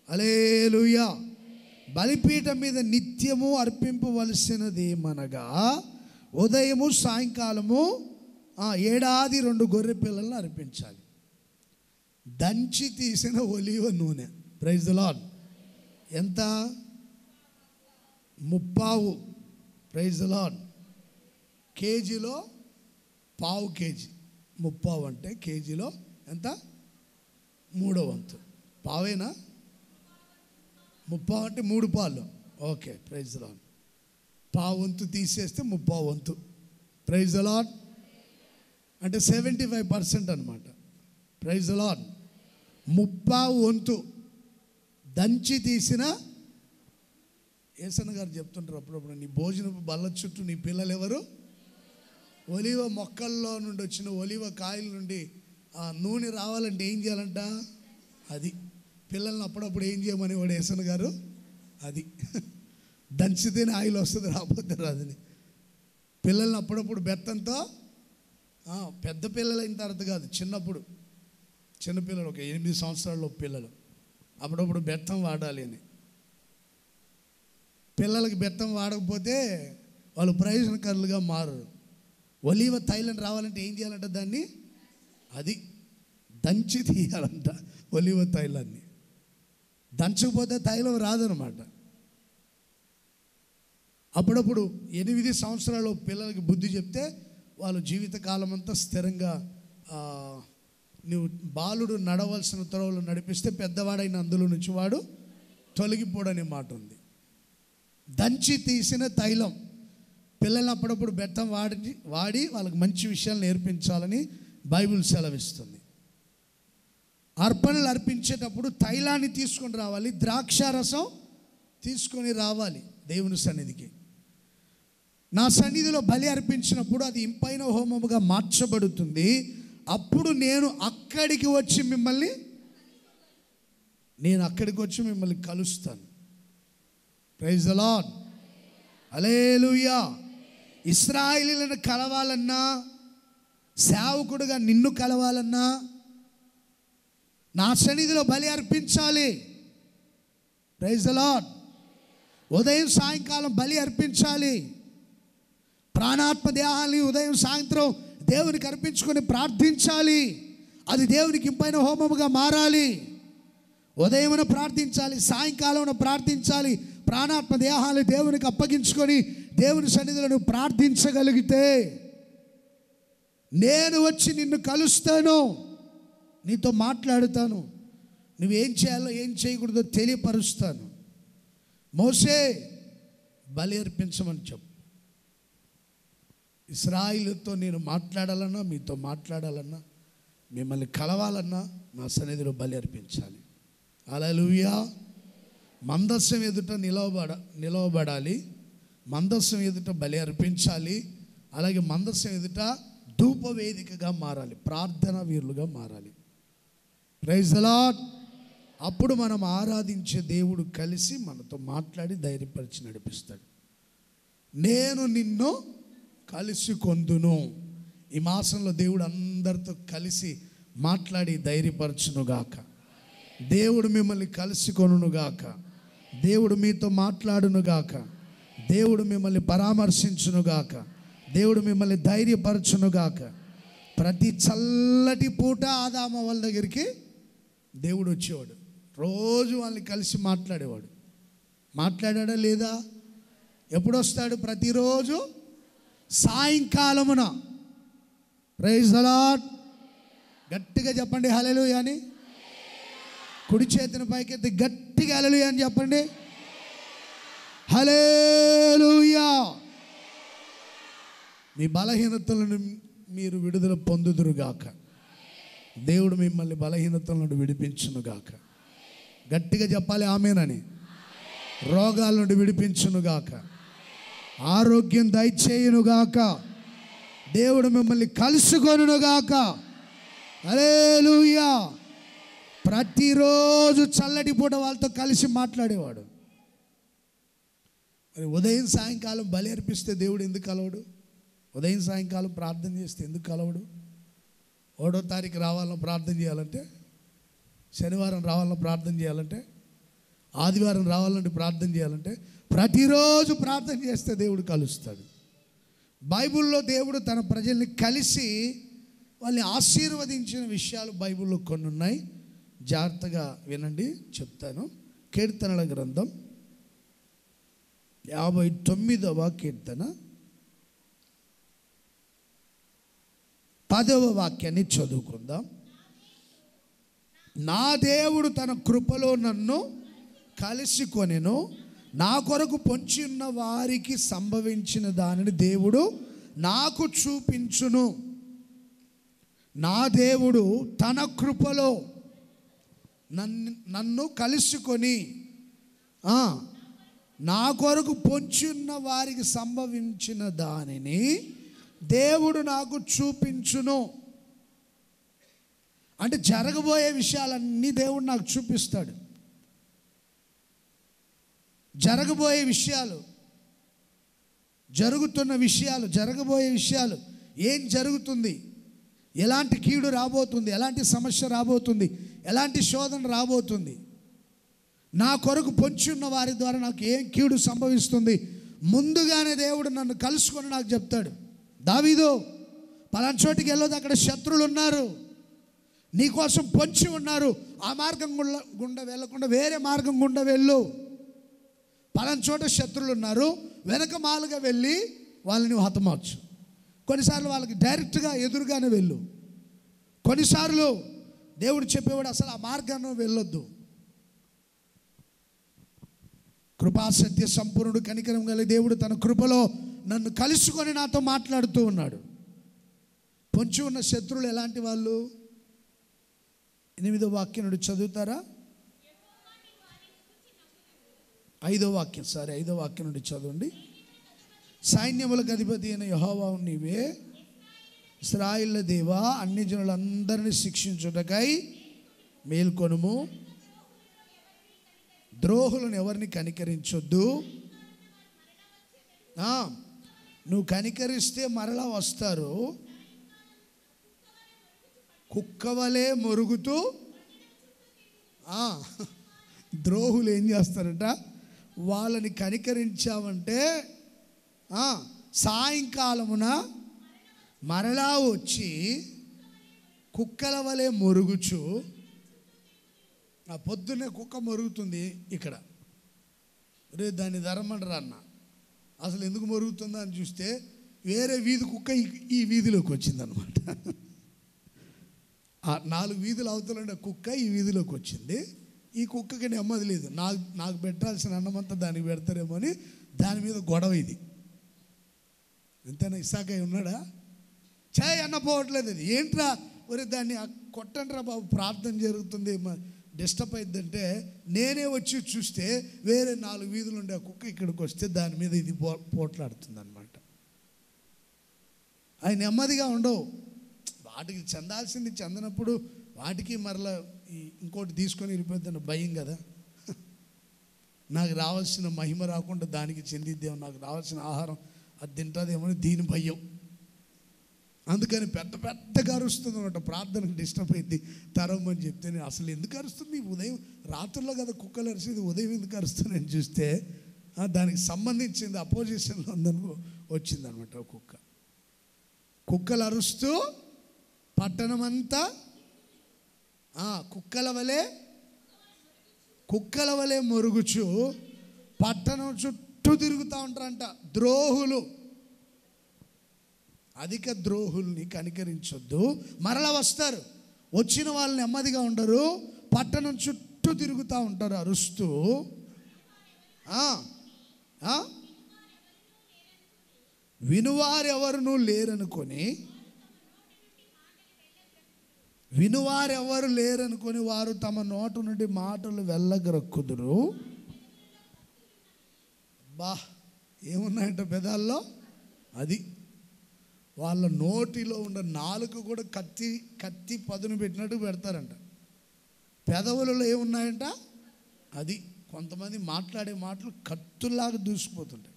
హల్లెలూయా, బలిపీఠం మీద నిత్యము అర్పింపవలసినది ఏమనగా ఉదయము సాయంకాలము ఏడాది 2 గొర్రె పిల్లలను అర్పించాలి. దంచి తీసిన ఒలీవ నూనె. Praise the Lord. ఎంత? 30. Praise the lord. కేజీలో పావు కేజీ. 30 అంటే కేజీలో ఎంత? 3వ వంతు. పావేనా? 30 అంటే 3 పాలు. ఓకే. Praise the Lord. పావు వంతు తీసేస్తే 30వ వంతు. Praise the Lord. అంటే 75% అనమాట. Praise the lord. 30వ వంతు దంచి తీసిన. యేసన్న గారు చెప్తుంటారు అప్పుడప్పుడు, నీ భోజనపు బల్ల చుట్టూ నీ పిల్లలు ఎవరు? ఒలివ మొక్కల్లో నుండి వచ్చిన ఒలివ కాయల నుండి ఆ నూనె రావాలంటే ఏం చేయాలంట? అది పిల్లల్ని అప్పుడప్పుడు ఏం చేయమని వాడు యేసన్న గారు. అది దంచితేనే ఆయిల్ వస్తుంది, రాకపోతే రాదని. పిల్లల్ని అప్పుడప్పుడు బెత్తంతో, పెద్ద పిల్లలు అయిన తర్వాత కాదు, చిన్నప్పుడు, చిన్నపిల్లలు ఒక 8 సంవత్సరాల పిల్లలు అప్పుడప్పుడు బెత్తం వాడాలి అని. పిల్లలకి బెత్తం వాడకపోతే వాళ్ళు ప్రయోజనకరులుగా మారరు. ఒలీవ తైలం రావాలంటే ఏం చేయాలంట? దాన్ని అది దంచి తీయాలంట. ఒలీవ తైలాన్ని దంచకపోతే తైలం రాదనమాట. అప్పుడప్పుడు 8 సంవత్సరాల పిల్లలకి బుద్ధి చెప్తే వాళ్ళు జీవితకాలం అంతా స్థిరంగా, నువ్వు బాలుడు నడవలసిన త్రోవలు నడిపిస్తే పెద్దవాడైన అందులో నుంచి వాడు తొలగిపోడనే మాట ఉంది. దంచి తీసిన తైలం. పిల్లల్ని అప్పుడప్పుడు బెత్తం వాడి వాళ్ళకి మంచి విషయాలు నేర్పించాలని బైబిల్ సెలవిస్తుంది. అర్పణలు అర్పించేటప్పుడు తైలాన్ని తీసుకొని రావాలి, ద్రాక్షారసం తీసుకొని రావాలి దేవుని సన్నిధికి. నా సన్నిధిలో బలి అర్పించినప్పుడు అది ఇంపైన హోమముగా మార్చబడుతుంది. అప్పుడు నేను అక్కడికి వచ్చి మిమ్మల్ని కలుస్తాను. Praise the Lord. హల్లెలూయా. ఇశ్రాయేలీయులను కలవాలన్నా, సేవకుడుగా నిన్ను కలవాలన్నా నా సన్నిధిలో బలి అర్పించాలి. Praise the Lord. ఉదయం సాయంకాలం బలి అర్పించాలి. ప్రాణాత్మ దేహాన్ని ఉదయం సాయంత్రం దేవునికి అర్పించుకొని ప్రార్థించాలి. అది దేవునికి ఇంపైన హోమముగా మారాలి. ఉదయమున ప్రార్థించాలి, సాయంకాలం ప్రార్థించాలి. ప్రాణాత్మ దేహాలు దేవునికి అప్పగించుకొని దేవుని సన్నిధిలో నువ్వు ప్రార్థించగలిగితే నేను వచ్చి నిన్ను కలుస్తాను, నీతో మాట్లాడుతాను, నువ్వేం చేయాలో ఏం చేయకూడదో తెలియపరుస్తాను. మోషే బలి అర్పించమని చెప్పు. ఇశ్రాయేలుతో నేను మాట్లాడాలన్నా, మీతో మాట్లాడాలన్నా, మిమ్మల్ని కలవాలన్నా నా సన్నిధిలో బలి అర్పించాలి. హల్లెలూయా. మందస్సం ఎదుట నిలవబడాలి. మందస్సం ఎదుట బలి అర్పించాలి. అలాగే మందస్సం ఎదుట ధూపవేదికగా మారాలి, ప్రార్థనా వీరులుగా మారాలి. Praise the Lord. అప్పుడు మనం ఆరాధించే దేవుడు కలిసి మనతో మాట్లాడి ధైర్యపరిచి నడిపిస్తాడు. నేను నిన్ను కలిసి కొందును. ఈ మాసంలో దేవుడు అందరితో కలిసి మాట్లాడి ధైర్యపరచునుగాక. దేవుడు మిమ్మల్ని కలిసి కొనుగాక. దేవుడు మీతో మాట్లాడునుగాక. దేవుడు మిమ్మల్ని పరామర్శించునుగాక. దేవుడు మిమ్మల్ని ధైర్యపరచునుగాక. ప్రతి చల్లటి పూట ఆదామ వాళ్ళ దగ్గరికి దేవుడు వచ్చేవాడు. రోజు వాళ్ళని కలిసి మాట్లాడేవాడు. మాట్లాడా లేదా? ఎప్పుడు వస్తాడు? ప్రతిరోజు సాయంకాలమున. Praise the lord. గట్టిగా చెప్పండి హల్లెలూయా అని. కుడి చేతిని పైకెత్తి గట్టిగా హల్లెలూయా అని చెప్పండి. హల్లెలూయా. మీ బలహీనతలను మీరు విడుదల పొందుదురుగాక. దేవుడు మిమ్మల్ని బలహీనతల నుండి విడిపించునుగాక. గట్టిగా చెప్పాలి ఆమేనని. రోగాల నుండి విడిపించునుగాక. ఆరోగ్యం దయచేయునుగాక. దేవుడు మిమ్మల్ని కలుసుకొనుగాక. హల్లెలూయా. ప్రతిరోజు చల్లటి పూట వాళ్ళతో కలిసి మాట్లాడేవాడు. మరి ఉదయం సాయంకాలం బలి అర్పిస్తే దేవుడు ఎందుకు కలవడు? ఉదయం సాయంకాలం ప్రార్థన చేస్తే ఎందుకు కలవడు? 1వ తారీఖు రావాలని ప్రార్థన చేయాలంటే, శనివారం రావాలని ప్రార్థన చేయాలంటే, ఆదివారం రావాలని ప్రార్థన చేయాలంటే, ప్రతిరోజు ప్రార్థన చేస్తే దేవుడు కలుస్తాడు. బైబిల్లో దేవుడు తన ప్రజల్ని కలిసి వాళ్ళని ఆశీర్వదించిన విషయాలు బైబిల్లో కొన్ని ఉన్నాయి. జాగ్రత్తగా వినండి, చెప్తాను. కీర్తనల గ్రంథం 59వ కీర్తన 10వ వాక్యాన్ని చదువుకుందాం. నా దేవుడు తన కృపలో నన్ను కలిసి కొనెను, నా కొరకు పొంచి ఉన్న వారికి సంభవించిన దానిని దేవుడు నాకు చూపించును. నా దేవుడు తన కృపలో నన్ను కలుసుకొని నా కొరకు పొంచి ఉన్న వారికి సంభవించిన దానిని దేవుడు నాకు చూపించును. అంటే జరగబోయే విషయాలన్నీ దేవుడు నాకు చూపిస్తాడు. జరగబోయే విషయాలు, జరుగుతున్న విషయాలు, జరగబోయే విషయాలు, ఏం జరుగుతుంది, ఎలాంటి కీడు రాబోతుంది, ఎలాంటి సమస్య రాబోతుంది, ఎలాంటి శోధన రాబోతుంది, నా కొరకు పొంచి ఉన్న వారి ద్వారా నాకు ఏం కీడు సంభవిస్తుంది, ముందుగానే దేవుడు నన్ను కలుసుకొని నాకు చెప్తాడు. దావీదు, పలానా చోటికి వెళ్ళొద్దు, అక్కడ శత్రువులు ఉన్నారు, నీకోసం పొంచి ఉన్నారు, ఆ మార్గం గుండా వెళ్ళకుండా వేరే మార్గం గుండా వెళ్ళు. పలానా చోట శత్రువులు ఉన్నారు, వెనక మాలుగా వెళ్ళి వాళ్ళని హతమార్చు. కొన్నిసార్లు వాళ్ళకి డైరెక్ట్గా ఎదురుగానే వెళ్ళు. కొన్నిసార్లు దేవుడు చెప్పేవాడు అసలు ఆ మార్గాన్ని వెళ్ళొద్దు. కృపాసత్య సంపూర్ణుడు, కనికరం గల దేవుడు తన కృపలో నన్ను కలుసుకొని నాతో మాట్లాడుతూ ఉన్నాడు. పొంచి ఉన్న శత్రువులు ఎలాంటి వాళ్ళు? 8వ వాక్యం నుండి చదువుతారా? 5వ వాక్యం, 5వ వాక్యం నుండి చదవండి. సైన్యములకు అధిపతి అయిన యెహోవా నీవే, ఇశ్రాయేలు దేవా, అన్ని జనులందరినీ శిక్షించుటకై మేల్కొనుము. ద్రోహులను ఎవరిని కనికరించొద్దు. నువ్వు కనికరిస్తే మరలా వస్తారు. కుక్కవలే మొరుగుతూ. ద్రోహులు ఏం చేస్తారట, వాళ్ళని కనికరించావంటే సాయంకాలమున మరలా వచ్చి కుక్కల వలె మొరుగుచు. పొద్దున్నే కుక్క మొరుగుతుంది ఇక్కడ, రే దాన్ని ధరమంటారా అన్న. అసలు ఎందుకు మొరుగుతుందా అని చూస్తే వేరే వీధి కుక్క ఈ వీధిలోకి వచ్చిందనమాట. 4 వీధులు అవతల కుక్క ఈ వీధిలోకి వచ్చింది. ఈ కుక్కకి నెమ్మది లేదు. నాకు పెట్టాల్సిన అన్నమంతా దానికి పెడతారేమో అని దాని మీద గొడవ. ఇది ఎంతైనా ఇసాకయ్య ఉన్నాడా? చాయ్ అన్న పోవట్లేదు. అది ఏంట్రా, ఒరే దాన్ని కొట్టంట్రా బాబు, ప్రార్థన జరుగుతుంది, డిస్టర్బ్ అయిద్దంటే నేనే వచ్చి చూస్తే వేరే 4 వీధులు ఉండే ఆ కుక్క ఇక్కడికి వస్తే దాని మీద ఇది పోట్లాడుతుంది అనమాట. అవి నెమ్మదిగా ఉండవు. వాటికి చెందాల్సింది చెందనప్పుడు వాటికి మరలా ఇంకోటి తీసుకొని వెళ్ళిపోతుందని భయం కదా. నాకు రావాల్సిన మహిమ రాకుండా దానికి చెందిద్దేమో, నాకు రావాల్సిన ఆహారం అది తింటుందేమో అని దీని భయం. అందుకని పెద్దగా అరుస్తుంది అనమాట. ప్రార్థనకు డిస్టర్బ్ అయింది తరమని చెప్తే, నేను అసలు ఎందుకు అరుస్తుంది, ఉదయం రాత్రుల్లో కదా కుక్కలు అరిసేది, ఉదయం ఎందుకు అరుస్తుందని చూస్తే దానికి సంబంధించింది అపోజిషన్లో ఉందనుకో వచ్చిందనమాట. కుక్కలు అరుస్తూ పట్టణం అంతా కుక్కల వలె మొరుగుచు పట్టణం చుట్టూ తిరుగుతూ ఉంటారంట. ద్రోహులు, అధిక ద్రోహుల్ని కనికరించొద్దు. మరలా వస్తారు, వచ్చిన వాళ్ళు నెమ్మదిగా ఉండరు, పట్టణం చుట్టూ తిరుగుతూ ఉంటారు అరుస్తూ. వినువారెవరు లేరనుకొని వారు తమ నోటు నుండి మాటలు వెళ్ళగరక్కుదురు. ఏమున్నాయంట పెదాల్లో? అది వాళ్ళ నోటిలో ఉన్న నాలుక కూడా కత్తి పదును పెట్టినట్టు పెడతారంట. పెదవులలో ఏమున్నాయంట? అది కొంతమంది మాట్లాడే మాటలు కత్తుల్లాగా దూసిపోతుంటాయి.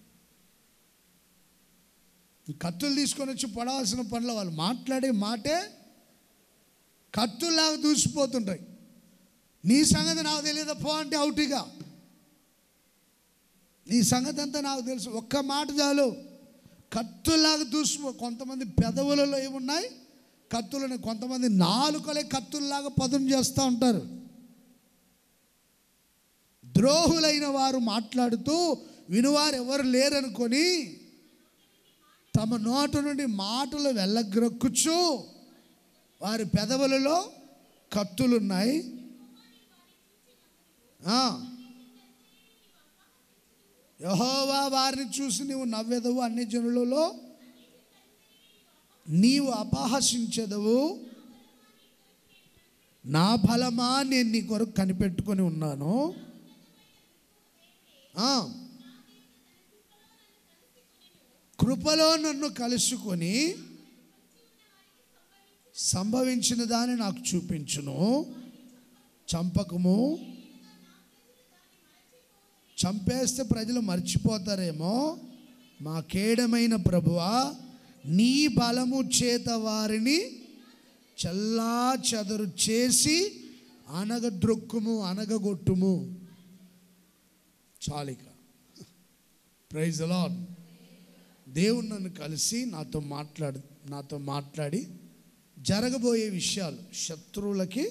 కత్తులు తీసుకొని వచ్చి పడాల్సిన పనుల వాళ్ళు మాట్లాడే మాటే కత్తుల్లాగా దూసిపోతుంటాయి. నీ సంగతి నాకు తెలియదా పో అంటే అవుటిగా, నీ సంగతి అంతా నాకు తెలుసు, ఒక్క మాట చాలు, కత్తుల్లాగా దూసిపో. కొంతమంది పెదవులలో ఏమున్నాయి? కత్తులని. కొంతమంది నాలుకలే కత్తుల్లాగా పదును చేస్తూ ఉంటారు. ద్రోహులైన వారు మాట్లాడుతూ వినువారు ఎవరు లేరనుకొని తమ నోటు నుండి మాటలు వెళ్ళగ్రక్కుచు వారి పెదవులలో కత్తులున్నాయి. యెహోవా వారిని చూసి నీవు నవ్వెదవు, అన్ని జనులలో నీవు అపహసించెదవు. నా బలమా, నేను నీ కొరకు కనిపెట్టుకొని ఉన్నాను. కృపలో నన్ను కలుసుకొని సంభవించిన దాన్ని నాకు చూపించును. చంపకము, చంపేస్తే ప్రజలు మర్చిపోతారేమో. మా కేడమైన ప్రభువా, నీ బలము చేత వారిని చల్లా చెదరు చేసి అనగద్రొక్కుము, అనగగొట్టుము. చాలిక. Praise the Lord. దేవుడు నన్ను కలిసి నాతో మాట్లాడి జరగబోయే విషయాలు, శత్రువులకి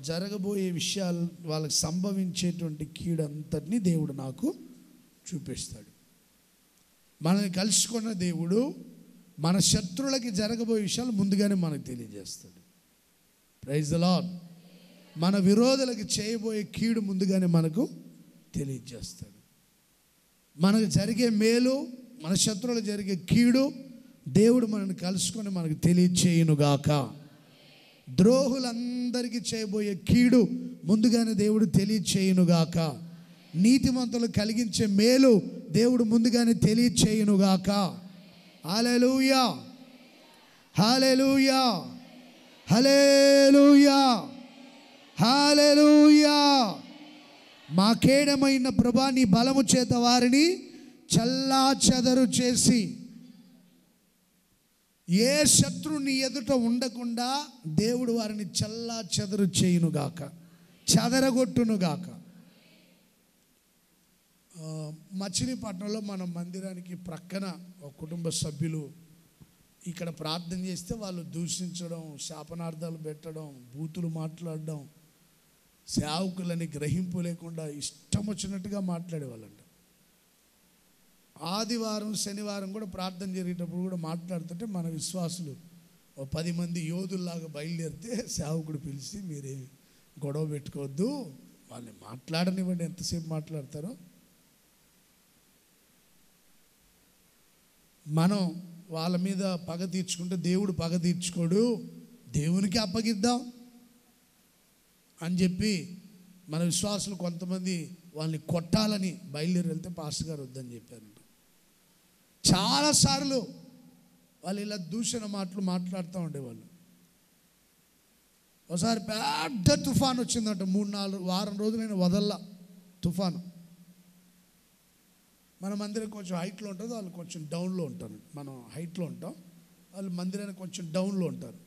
జరగబోయే విషయాలు, వాళ్ళకి సంభవించేటువంటి కీడంతటిని దేవుడు నాకు చూపిస్తాడు. మనల్ని కలుసుకున్న దేవుడు మన శత్రువులకి జరగబోయే విషయాలు ముందుగానే మనకు తెలియజేస్తాడు. Praise the Lord. మన విరోధులకి చేయబోయే కీడు ముందుగానే మనకు తెలియజేస్తాడు. మనకు జరిగే మేలు, మన శత్రువులకు జరిగే కీడు దేవుడు మనల్ని కలుసుకొని మనకు తెలియచేయునుగాక. ద్రోహులందరికీ చేయబోయే కీడు ముందుగానే దేవుడు తెలియచేయునుగాక. నీతిమంతులు కలిగించే మేలు దేవుడు ముందుగానే తెలియచేయునుగాక. హల్లెలూయా, హల్లెలూయా, హల్లెలూయా, హల్లెలూయా. మా కేడమైన ప్రభువా, నీ బలము చేత వారిని చల్లాచెదరు చేసి ఏ శత్రువుని ఎదుట ఉండకుండా దేవుడు వారిని చల్లాచెదరు చేయునుగాక, చెదరగొట్టునుగాక. మచిలీపట్నంలో మన మందిరానికి ప్రక్కన ఒక కుటుంబ సభ్యులు ఇక్కడ ప్రార్థన చేస్తే వాళ్ళు దూషించడం, శాపనార్థాలు పెట్టడం, బూతులు మాట్లాడడం, సేవకులని గ్రహింపు లేకుండా ఇష్టం వచ్చినట్టుగా మాట్లాడేవాళ్ళంట. ఆదివారం శనివారం కూడా ప్రార్థన జరిగేటప్పుడు కూడా మాట్లాడుతుంటే మన విశ్వాసులు 10 మంది యోధుల్లాగా బయలుదేరితే సేవకుడు పిలిచి మీరేమి గొడవ పెట్టుకోవద్దు, వాళ్ళని మాట్లాడనివ్వండి, ఎంతసేపు మాట్లాడతారో. మనం వాళ్ళ మీద పగ తీర్చుకుంటే దేవుడు పగ తీర్చుకోడు, దేవునికి అప్పగిద్దాం అని చెప్పి మన విశ్వాసులు కొంతమంది వాళ్ళని కొట్టాలని బయలుదేరి వెళ్తే పాస్టర్ గారు వద్దని చెప్పారంట. చాలాసార్లు వాళ్ళు ఇలా దూషణ మాటలు మాట్లాడుతూ ఉండేవాళ్ళు. ఒకసారి పెద్ద తుఫాన్ వచ్చిందంట, 3-4 వారం రోజులైన వదల్లా తుఫాను. మన మందిరం కొంచెం హైట్లో ఉంటుంది, వాళ్ళు కొంచెం డౌన్లో ఉంటారు. మనం హైట్లో ఉంటాం, వాళ్ళు మందిరానికి కొంచెం డౌన్లో ఉంటారు.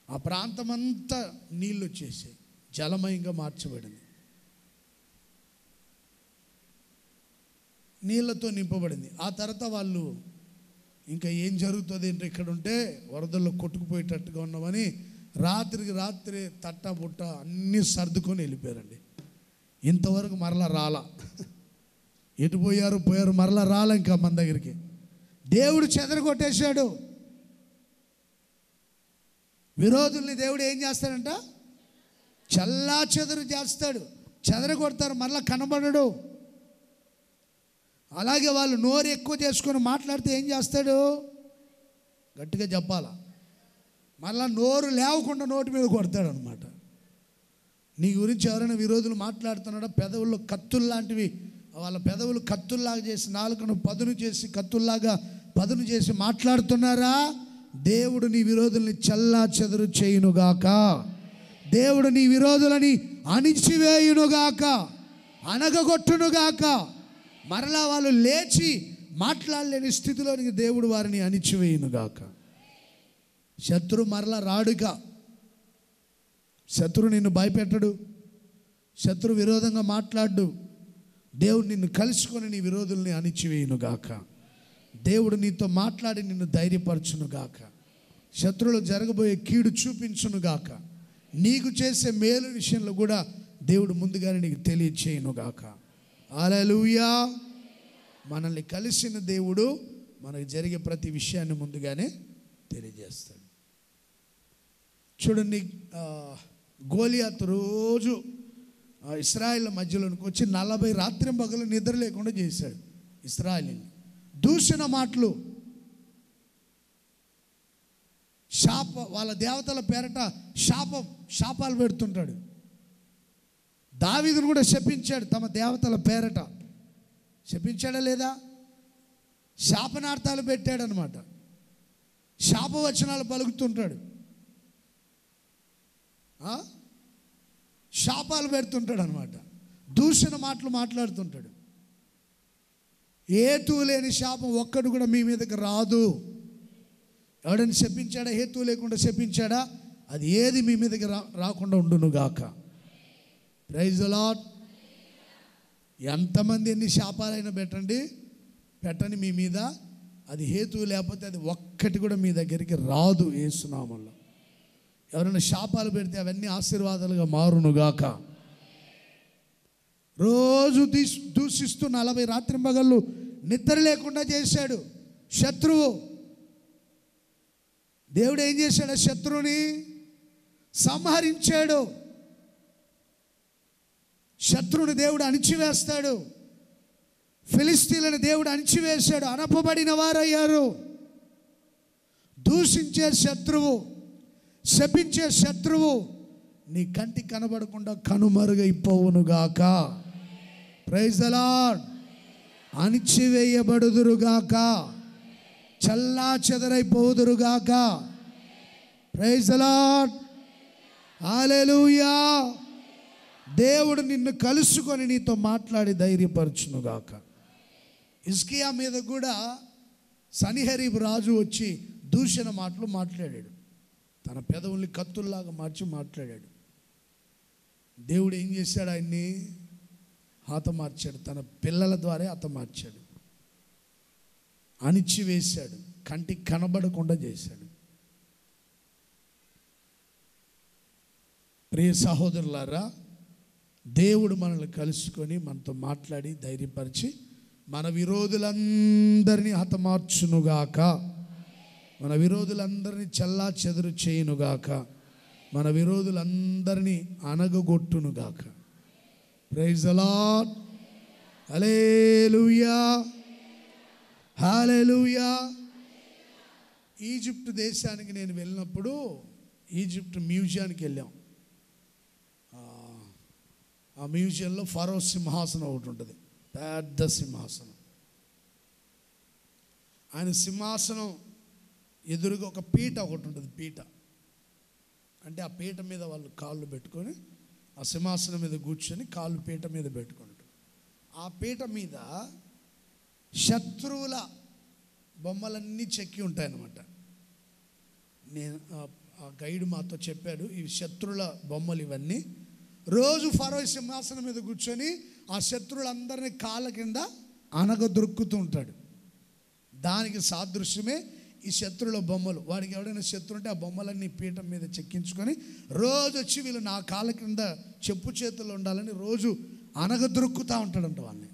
ఆ ప్రాంతం అంతా నీళ్ళు వచ్చేసాయి, జలమయంగా మార్చబడింది, నీళ్ళతో నింపబడింది. ఆ తర్వాత వాళ్ళు ఇంకా ఏం జరుగుతుంది ఏంటో ఇక్కడ ఉంటే వరదల్లో కొట్టుకుపోయేటట్టుగా ఉన్నామని రాత్రికి రాత్రి తట్ట బుట్ట అన్నీ సర్దుకొని వెళ్ళిపోయారండి. ఇంతవరకు మరలా రాలా. ఎటు పోయారు మరలా రాలే ఇంకా మన దగ్గరికి. దేవుడు చెదరగొట్టేశాడు. విరోధుల్ని దేవుడు ఏం చేస్తాడంట? చల్లా చెదరు చేస్తాడు, చెదరగొడతారు, మరలా కనబడడు. అలాగే వాళ్ళు నోరు ఎక్కువ చేసుకొని మాట్లాడితే ఏం చేస్తాడు? గట్టిగా చెప్పాలా, మళ్ళా నోరు లేవకుండా నోటి మీద కొడతాడు అనమాట. నీ గురించి ఎవరైనా విరోధులు మాట్లాడుతున్నాడా? పెదవుల్లో కత్తులు లాంటివి, వాళ్ళ పెదవులు కత్తుల్లాగా చేసి నాలుకను పదును చేసి కత్తుల్లాగా పదును చేసి మాట్లాడుతున్నారా? దేవుడు నీ విరోధుల్ని చల్లా చెదరు చేయునుగాక. దేవుడు నీ విరోధులని అణిచివేయునుగాక, అనగగొట్టునుగాక. మరలా వాళ్ళు లేచి మాట్లాడలేని స్థితిలోనికి దేవుడు వారిని అణిచివేయునుగాక. శత్రు మరలా రాడుగా. శత్రు నిన్ను భయపెట్టడు, శత్రు విరోధంగా మాట్లాడు. దేవుడు నిన్ను కలుసుకొని నీ విరోధుల్ని అణిచివేయునుగాక. దేవుడు నీతో మాట్లాడి నిన్ను ధైర్యపరచునుగాక. శత్రువులు జరగబోయే కీడు చూపించునుగాక. నీకు చేసే మేలు విషయంలో కూడా దేవుడు ముందుగానే నీకు తెలియచేయునుగాక. హల్లెలూయా. మనల్ని కలిసిన దేవుడు మనకు జరిగే ప్రతి విషయాన్ని ముందుగానే తెలియజేస్తాడు. చూడండి, గోలియాతు రోజు ఇశ్రాయేల్ మధ్యలోనికి వచ్చి 40 రాత్రింపగలు నిద్ర లేకుండా చేశాడు ఇశ్రాయేలుని. దూషణ మాటలు, వాళ్ళ దేవతల పేరట శాపాలు పెడుతుంటాడు. దావీదును కూడా శపించాడు, తమ దేవతల పేరట శపించాడా లేదా? శాపనార్థాలు పెట్టాడనమాట, శాపవచనాలు పలుకుతుంటాడు, శాపాలు పెడుతుంటాడు అనమాట. దూషణ మాటలు మాట్లాడుతుంటాడు. హేతువు లేని శాపం ఒక్కడు కూడా మీ మీదకి రాదు. ఎవడని శపించాడా? హేతువు లేకుండా శపించాడా? అది ఏది మీ మీదకి రాకుండా ఉండునుగాక. Praise the Lord. ఎంతమంది ఎన్ని శాపాలైనా పెట్టండి మీ మీద, అది హేతువు లేకపోతే అది ఒక్కటి కూడా మీ దగ్గరికి రాదు యేసు నామములో. ఎవరైనా శాపాలు పెడితే అవన్నీ ఆశీర్వాదాలుగా మారునుగాక. రోజు దూషిస్తూ 40 రాత్రింపగళ్ళు నిద్ర లేకుండా చేశాడు శత్రువు. దేవుడు ఏం చేశాడు? శత్రువుని సంహరించాడు. శత్రువుని దేవుడు అణిచివేస్తాడు. ఫిలిస్తీన్లను దేవుడు అణిచివేశాడు, అనపబడిన వారయ్యారు. దూషించే శత్రువు, శపించే శత్రువు నీ కంటికి కనబడకుండా కనుమరుగైపోవునుగాక. Praise the Lord. అణిచివేయబడుదురుగాక, చల్లా చెదరైపోదురుగాక. Praise the Lord. హల్లెలూయా. దేవుడు నిన్ను కలుసుకొని నీతో మాట్లాడి ధైర్యపరచునుగాక. హిజ్కియా మీద కూడా సన్హెరీబు రాజు వచ్చి దూషణ మాటలు మాట్లాడాడు. తన పెదవుల్ని కత్తుల్లాగా మార్చి మాట్లాడాడు. దేవుడు ఏం చేశాడు? ఆయన్ని హతమార్చాడు. తన పిల్లల ద్వారా హతమార్చాడు. అణిచివేశాడు. కంటికి కనబడకుండా చేశాడు. ప్రియ సహోదరులారా, దేవుడు మనల్ని కలుసుకొని మనతో మాట్లాడి ధైర్యపరిచి మన విరోధులందరినీ హతమార్చునుగాక, మన విరోధులందరినీ చల్లా చెదురు చేయునుగాక, మన విరోధులందరినీ అనగగొట్టునుగాక. Praise the Lord. Hallelujah, hallelujah. Egypt దేశానికి నేను వెళ్ళినప్పుడు ఈజిప్ట్ మ్యూజియానికి వెళ్ళాం. ఆ మ్యూజియంలో ఫరో సింహాసనం ఒకటి ఉంటుంది, పెద్ద సింహాసనం. ఆయన సింహాసనం ఎదురుగా ఒక పీట ఒకటి ఉంటుంది. పీట అంటే ఆ పీట మీద వాళ్ళు కాళ్ళు పెట్టుకొని ఆ సింహాసనం మీద కూర్చొని కాళ్ళు పీట మీద పెట్టుకుంటారు. ఆ పీట మీద శత్రువుల బొమ్మలన్నీ చెక్కి ఉంటాయన్నమాట. నేను ఆ గైడ్ మాతో చెప్పాడు, ఇవి శత్రువుల బొమ్మలు. ఇవన్నీ రోజు ఫరో సింహాసనం మీద కూర్చొని ఆ శత్రువులందరినీ కాళ్ళ కింద అనగదొరుకుతూ ఉంటాడు. దానికి సాదృశ్యమే ఈ శత్రువుల బొమ్మలు. వాడికి ఎవడైనా శత్రు ఉంటే ఆ బొమ్మలన్నీ పీఠం మీద చెక్కించుకొని రోజు వచ్చి వీళ్ళు నా కాళ్ళ కింద చెప్పు చేతుల్లో ఉండాలని రోజు అనగదొరుకుతూ ఉంటాడంట వాళ్ళని.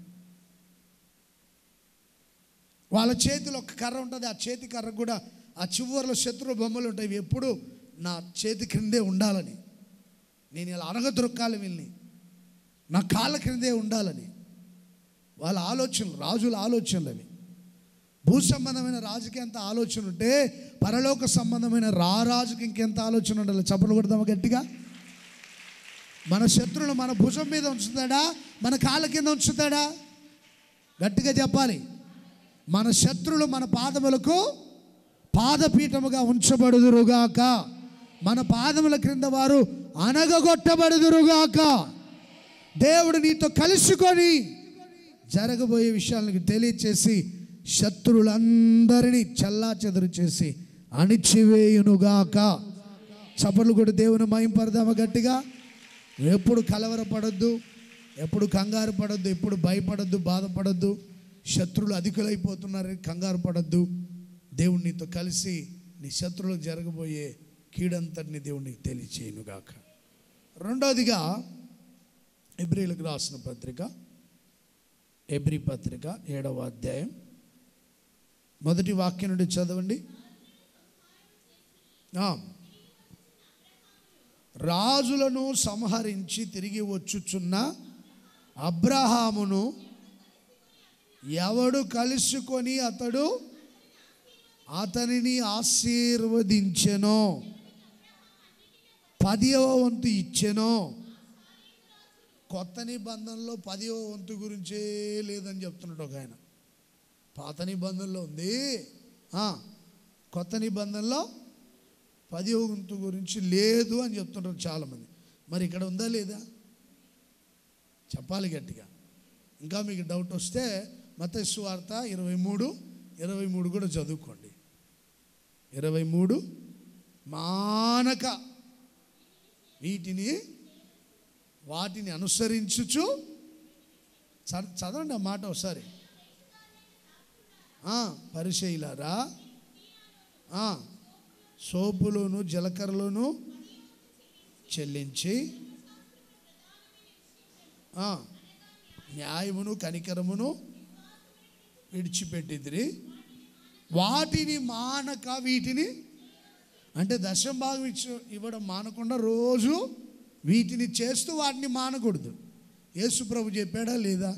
వాళ్ళ చేతిలో ఒక కర్ర ఉంటుంది. ఆ చేతి కర్ర కూడా ఆ చివరిలో శత్రువుల బొమ్మలు ఉంటాయి. ఇవి ఎప్పుడు నా చేతి క్రిందే ఉండాలని, నేను ఇలా అనగదొరకాలి, వీళ్ళని నా కాళ్ళ క్రిందే ఉండాలని వాళ్ళ ఆలోచనలు, రాజుల ఆలోచనలు అవి. భూ సంబంధమైన రాజుకి ఎంత ఆలోచన ఉంటే పరలోక సంబంధమైన రాజుకి ఇంకెంత ఆలోచన ఉండాలి. చప్పలు కొడదామా గట్టిగా? మన శత్రువులు మన భుజం మీద ఉంచుతాడా, మన కాళ్ళ కింద ఉంచుతాడా? గట్టిగా చెప్పాలి. మన శత్రువులు మన పాదములకు పాదపీఠముగా ఉంచబడుదురుగాక, మన పాదముల క్రింద వారు అనగగొట్టబడుదురుగాక. దేవుడు నీతో కలుసుకొని జరగబోయే విషయాలకు తెలియచేసి శత్రువులందరినీ చల్లా చెదురు చేసి అణిచివేయునుగాక. చప్పట్లు కూడా దేవుని మహింపడదామా గట్టిగా? ఎప్పుడు కలవరపడద్దు, ఎప్పుడు కంగారు పడద్దు, ఎప్పుడు భయపడద్దు, బాధపడద్దు. శత్రువులు అధికులైపోతున్నారని కంగారు పడద్దు. దేవుడు నీతో కలిసి నీ శత్రువులకు జరగబోయే కీడంతటిని దేవుడు నీకు తెలియచేయునుగాక. రెండవదిగా హెబ్రీయులకు రాసిన పత్రిక, హెబ్రీ పత్రిక 7వ అధ్యాయం 1వ వాక్యం నుండి చదవండి. రాజులను సంహరించి తిరిగి వచ్చుచున్న అబ్రహామును ఎవడు కలుసుకొని అతనిని ఆశీర్వదించెనో, 10వ వంతు ఇచ్చెనో. కొత్త నిబంధనలో 10వ వంతు గురించే లేదని చెప్తున్నాడు ఒక ఆయన. పాత నిబంధనలో ఉంది, కొత్త నిబంధనలో 10వ వంతు గురించి లేదు అని చెప్తుంటారు చాలామంది. మరి ఇక్కడ ఉందా లేదా? చెప్పాలి గట్టిగా. ఇంకా మీకు డౌట్ వస్తే మత్తయి సువార్త 23 కూడా చదువుకోండి. 23 మానక వాటిని అనుసరించుచు, చదవండి ఆ మాట ఒకసారి. పరిచయులారా, సోపులోను జీలకర్రలోను చెల్లించి న్యాయమును కనికరమును విడిచిపెట్టిద్రి, వాటిని మానక వీటిని, అంటే దశంభాగం ఇవ్వడం మానకుండా రోజు వీటిని చేస్తూ వాటిని మానకూడదు. యేసు ప్రభు చెప్పాడా లేదా?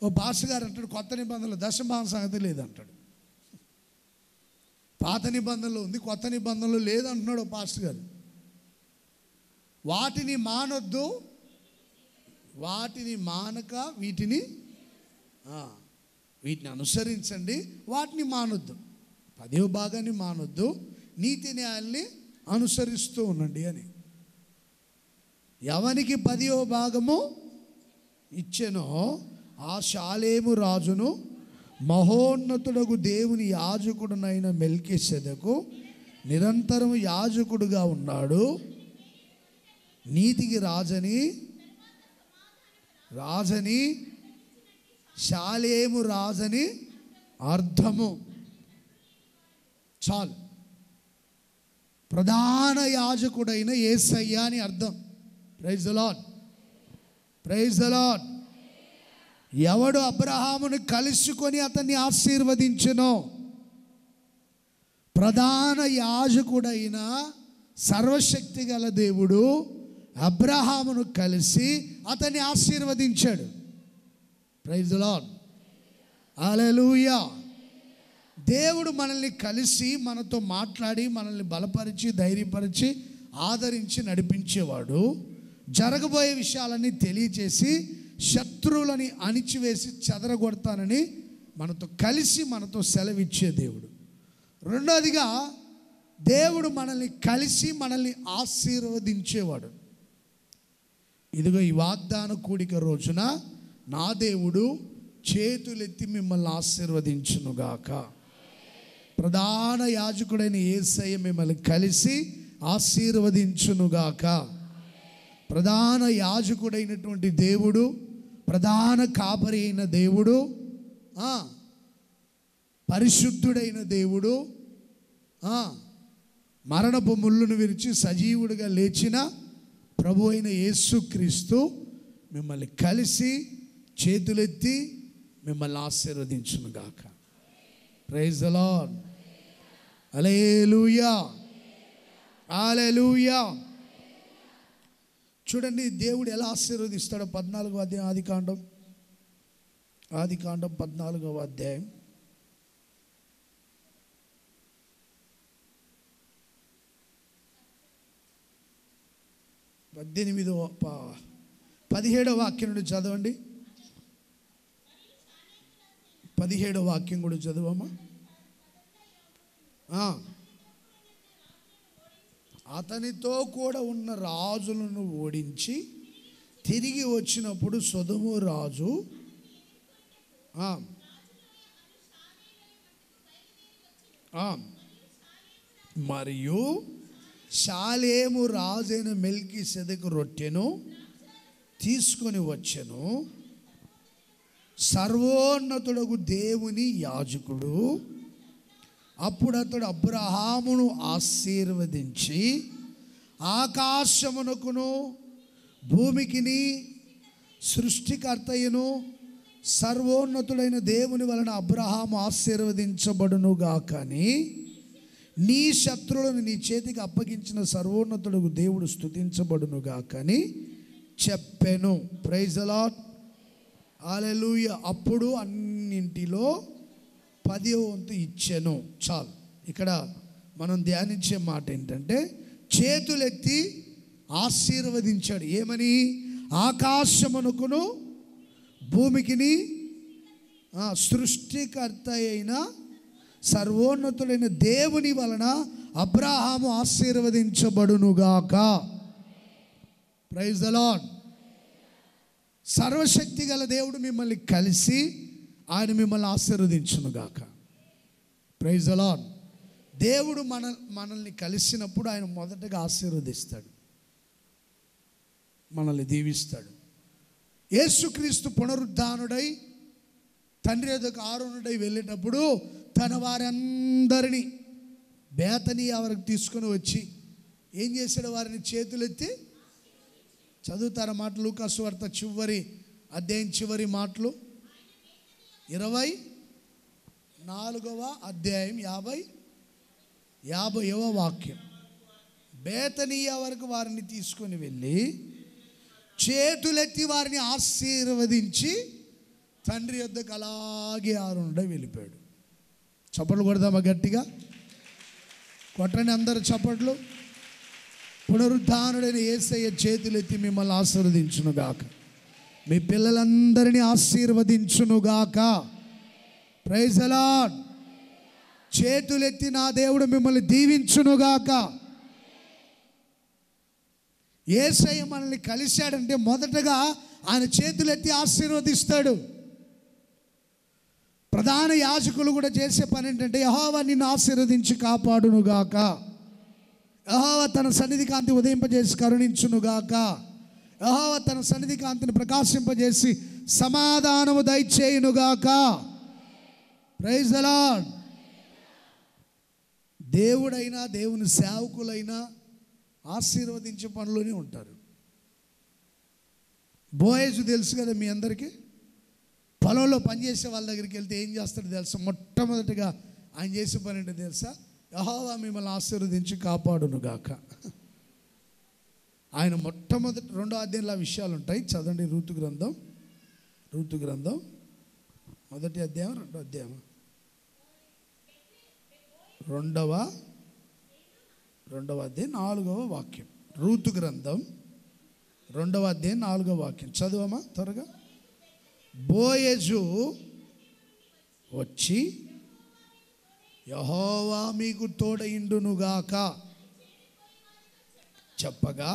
ఓ పాస్టర్ గారు అంటాడు కొత్త నిబంధనలో దశంభాగం సంగతి లేదంటాడు. పాత నిబంధనలో ఉంది, కొత్త నిబంధనలో లేదంటున్నాడు ఓ పాస్టర్ గారు. వాటిని మానొద్దు, వాటిని మానక వీటిని అనుసరించండి, వాటిని మానొద్దు. 10వ భాగాన్ని మానొద్దు, నీతి న్యాయాల్ని అనుసరిస్తూ ఉండండి అని. ఎవనికి 10వ భాగము ఇచ్చెనో ఆ షాలేము రాజును మహోన్నతుడగు దేవుని యాజకుడునైన మెల్కీసెదెకు నిరంతరం యాజకుడుగా ఉన్నాడు. నీతికి రాజని షాలేము రాజని అర్థము. చాలు. ప్రధాన యాజకుడైన యేసయ్య అని అర్థం. Praise the Lord, praise the Lord. ఎవడు అబ్రహామును కలుసుకొని అతన్ని ఆశీర్వదించెనో, ప్రధాన యాజకుడైన సర్వశక్తి గల దేవుడు అబ్రహామును కలిసి అతన్ని ఆశీర్వదించాడు. Praise the Lord, hallelujah. దేవుడు మనల్ని కలిసి మనతో మాట్లాడి మనల్ని బలపరిచి ధైర్యపరిచి ఆదరించి నడిపించేవాడు. జరగబోయే విషయాలన్నీ తెలియచేసి శత్రువులని అణిచివేసి చెదరగొడతానని మనతో కలిసి మనతో సెలవిచ్చే దేవుడు. రెండోదిగా దేవుడు మనల్ని కలిసి మనల్ని ఆశీర్వదించేవాడు. ఇదిగో ఈ వాగ్దాన కూడిక రోజున నా దేవుడు చేతులెత్తి మిమ్మల్ని ఆశీర్వదించునుగాక. ప్రధాన యాజకుడైన యేసయ్య మిమ్మల్ని కలిసి ఆశీర్వదించునుగాక. ప్రధాన యాజకుడైనటువంటి దేవుడు, ప్రధాన కాపరి అయిన దేవుడు, పరిశుద్ధుడైన దేవుడు, మరణపు ముళ్ళును విరిచి సజీవుడిగా లేచిన ప్రభు అయిన యేసుక్రీస్తు మిమ్మల్ని కలిసి చేతులెత్తి మిమ్మల్ని ఆశీర్వదించునుగాక. ప్రైజ్ ది లార్డ్, హల్లెలూయా, హల్లెలూయా. చూడండి దేవుడు ఎలా ఆశీర్వదిస్తాడో. 14వ అధ్యాయం ఆదికాండం 14వ అధ్యాయం 17వ వాక్యం నుండి చదవండి. 17వ వాక్యం కూడా చదవమ్మా. అతనితో కూడా ఉన్న రాజులను ఓడించి తిరిగి వచ్చినప్పుడు సొదొమ రాజు మరియు షాలేము రాజైన మెల్కీసెదెకు రొట్టెను తీసుకొని వచ్చెను. సర్వోన్నతుడగు దేవుని యాజకుడు. అప్పుడు అతడు అబ్రహామును ఆశీర్వదించి ఆకాశమునకును భూమికిని సృష్టికర్తయును సర్వోన్నతుడైన దేవుని వలన అబ్రహాము ఆశీర్వదించబడునుగాకని నీ శత్రువులను నీ చేతికి అప్పగించిన సర్వోన్నతుడు దేవుడు స్తుతించబడునుగాకని చెప్పెను. ప్రైజ్ ది లార్డ్, హల్లెలూయా. అప్పుడు అన్నింటిలో 10వ వంతు ఇచ్చెను. చాలు. ఇక్కడ మనం ధ్యానించే మాట ఏంటంటే చేతులెత్తి ఆశీర్వదించాడు. ఏమని? ఆకాశమునకును భూమికిని సృష్టికర్త అయిన సర్వోన్నతుడైన దేవుని వలన అబ్రహాము ఆశీర్వదించబడునుగాక. Praise the Lord. సర్వశక్తి గల దేవుడు మిమ్మల్ని కలిసి ఆయన మిమ్మల్ని ఆశీర్వదించునుగాక. Praise the Lord. దేవుడు మనల్ని కలిసినప్పుడు ఆయన మొదటగా ఆశీర్వదిస్తాడు, మనల్ని దీవిస్తాడు. యేసుక్రీస్తు పునరుద్ధానుడై తండ్రి యొద్దకు ఆరోహణుడై వెళ్ళేటప్పుడు తన వారందరినీ బేతనియ వరకు తీసుకొని వచ్చి ఏం చేశాడు? వారిని చేతులెత్తి చదువుతారా మాటలు? లూకా సువార్త చివరి అధ్యాయం చివరి మాటలు 24వ అధ్యాయం 50వ వాక్యం. బేతనియ వరకు వారిని తీసుకొని వెళ్ళి చేతులెత్తి వారిని ఆశీర్వదించి తండ్రి యొద్దకు అలాగే ఆరోహణుడై వెళ్ళిపోయాడు. చప్పట్లు కొడదామా గట్టిగా? కొట్టండి అందరు చప్పట్లు. పునరుద్ధానుడైన యేసయ్య చేతులెత్తి మిమ్మల్ని ఆశీర్వదించునుగాక. మీ పిల్లలందరినీ ఆశీర్వదించునుగాక. Praise the Lord. చేతులెత్తి నా దేవుడు మిమ్మల్ని దీవించునుగాక. యేసయ్య మనల్ని కలిశాడంటే మొదటగా ఆయన చేతులెత్తి ఆశీర్వదిస్తాడు. ప్రధాన యాజకులు కూడా చేసే పని ఏంటంటే, యెహోవా నిన్ను ఆశీర్వదించి కాపాడునుగాక, యెహోవా తన సన్నిధి కాంతి ఉదయింపజేసి కరుణించునుగాక, యెహోవా తన సన్నిధి కాంతిని ప్రకాశింపజేసి సమాధానము దయచేయునుగాక. Praise the lord. దేవుడైనా దేవుని సేవకులైనా ఆశీర్వదించే పనిలోనే ఉంటారు. బోయజు తెలుసు కదా మీ అందరికీ. పొలంలో పనిచేసే వాళ్ళ దగ్గరికి వెళ్తే ఏం చేస్తాడో తెలుసా? మొట్టమొదటిగా ఆయన చేసే పని ఏంటో తెలుసా? యెహోవా మిమ్మల్ని ఆశీర్వదించి కాపాడునుగాక. ఆయన మొట్టమొదటి 2వ అధ్యాయంలో విషయాలు ఉంటాయి. చదవండి. రూతు గ్రంథం 1వ అధ్యాయం 2వ అధ్యాయం 2వ అధ్యాయం 4వ వాక్యం. రూతు గ్రంథం 2వ అధ్యాయం 4వ వాక్యం చదువమ్మా త్వరగా. బోయజు వచ్చి యెహోవా మీకు తోడయిండునుగాక చెప్పగా,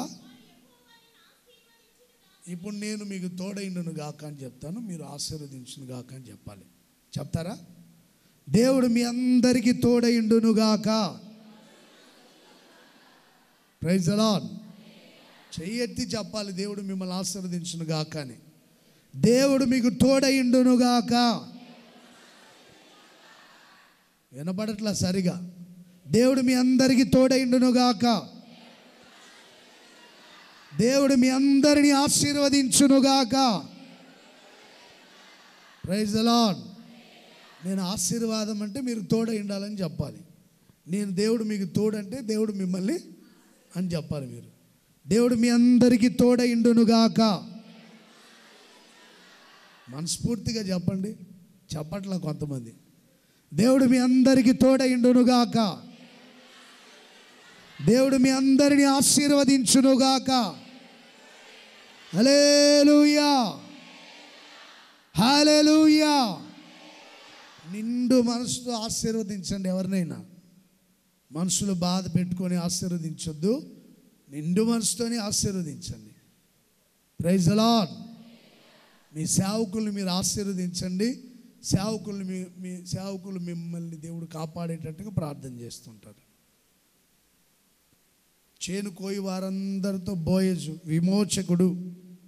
ఇప్పుడు నేను మీకు తోడయిండునుగాక అని చెప్తాను, మీరు ఆశీర్వదించునుగాక అని చెప్పాలి. చెప్తారా? దేవుడు మీ అందరికీ తోడయిండునుగాక. Praise the lord. చెయ్యెత్తి చెప్పాలి, దేవుడు మిమ్మల్ని ఆశీర్వదించునుగాక అని. దేవుడు మీకు తోడయిండునుగాక. వినపడట్లా సరిగా. దేవుడు మీ అందరికీ తోడయిండునుగాక. దేవుడు మీ అందరినీ ఆశీర్వదించునుగాక. Praise the Lord. నేను ఆశీర్వాదం అంటే మీరు తోడై ఉండాలని చెప్పాలి. నేను దేవుడు మీకు తోడంటే దేవుడు మిమ్మల్ని అని చెప్పాలి. మీరు దేవుడు మీ అందరికీ తోడయిండునుగాక. మనస్ఫూర్తిగా చెప్పండి. చెప్పట్లా కొంతమంది. దేవుడు మీ అందరికీ తోడయిండునుగాక. దేవుడు మీ అందరినీ ఆశీర్వదించునుగాక. హల్లెలూయా, హల్లెలూయా. నిండు మనసుతో ఆశీర్వదించండి. ఎవరినైనా మనసులో బాధ పెట్టుకొని ఆశీర్వదించొద్దు. నిండు మనసుతోనే ఆశీర్వదించండి. Praise the Lord. మీ సేవకుల్ని మీరు ఆశీర్వదించండి. సేవకులు మిమ్మల్ని దేవుడు కాపాడేటట్టుగా ప్రార్థన చేస్తుంటారు. చేను కోయి వారందరితో బోయజు విమోచకుడు.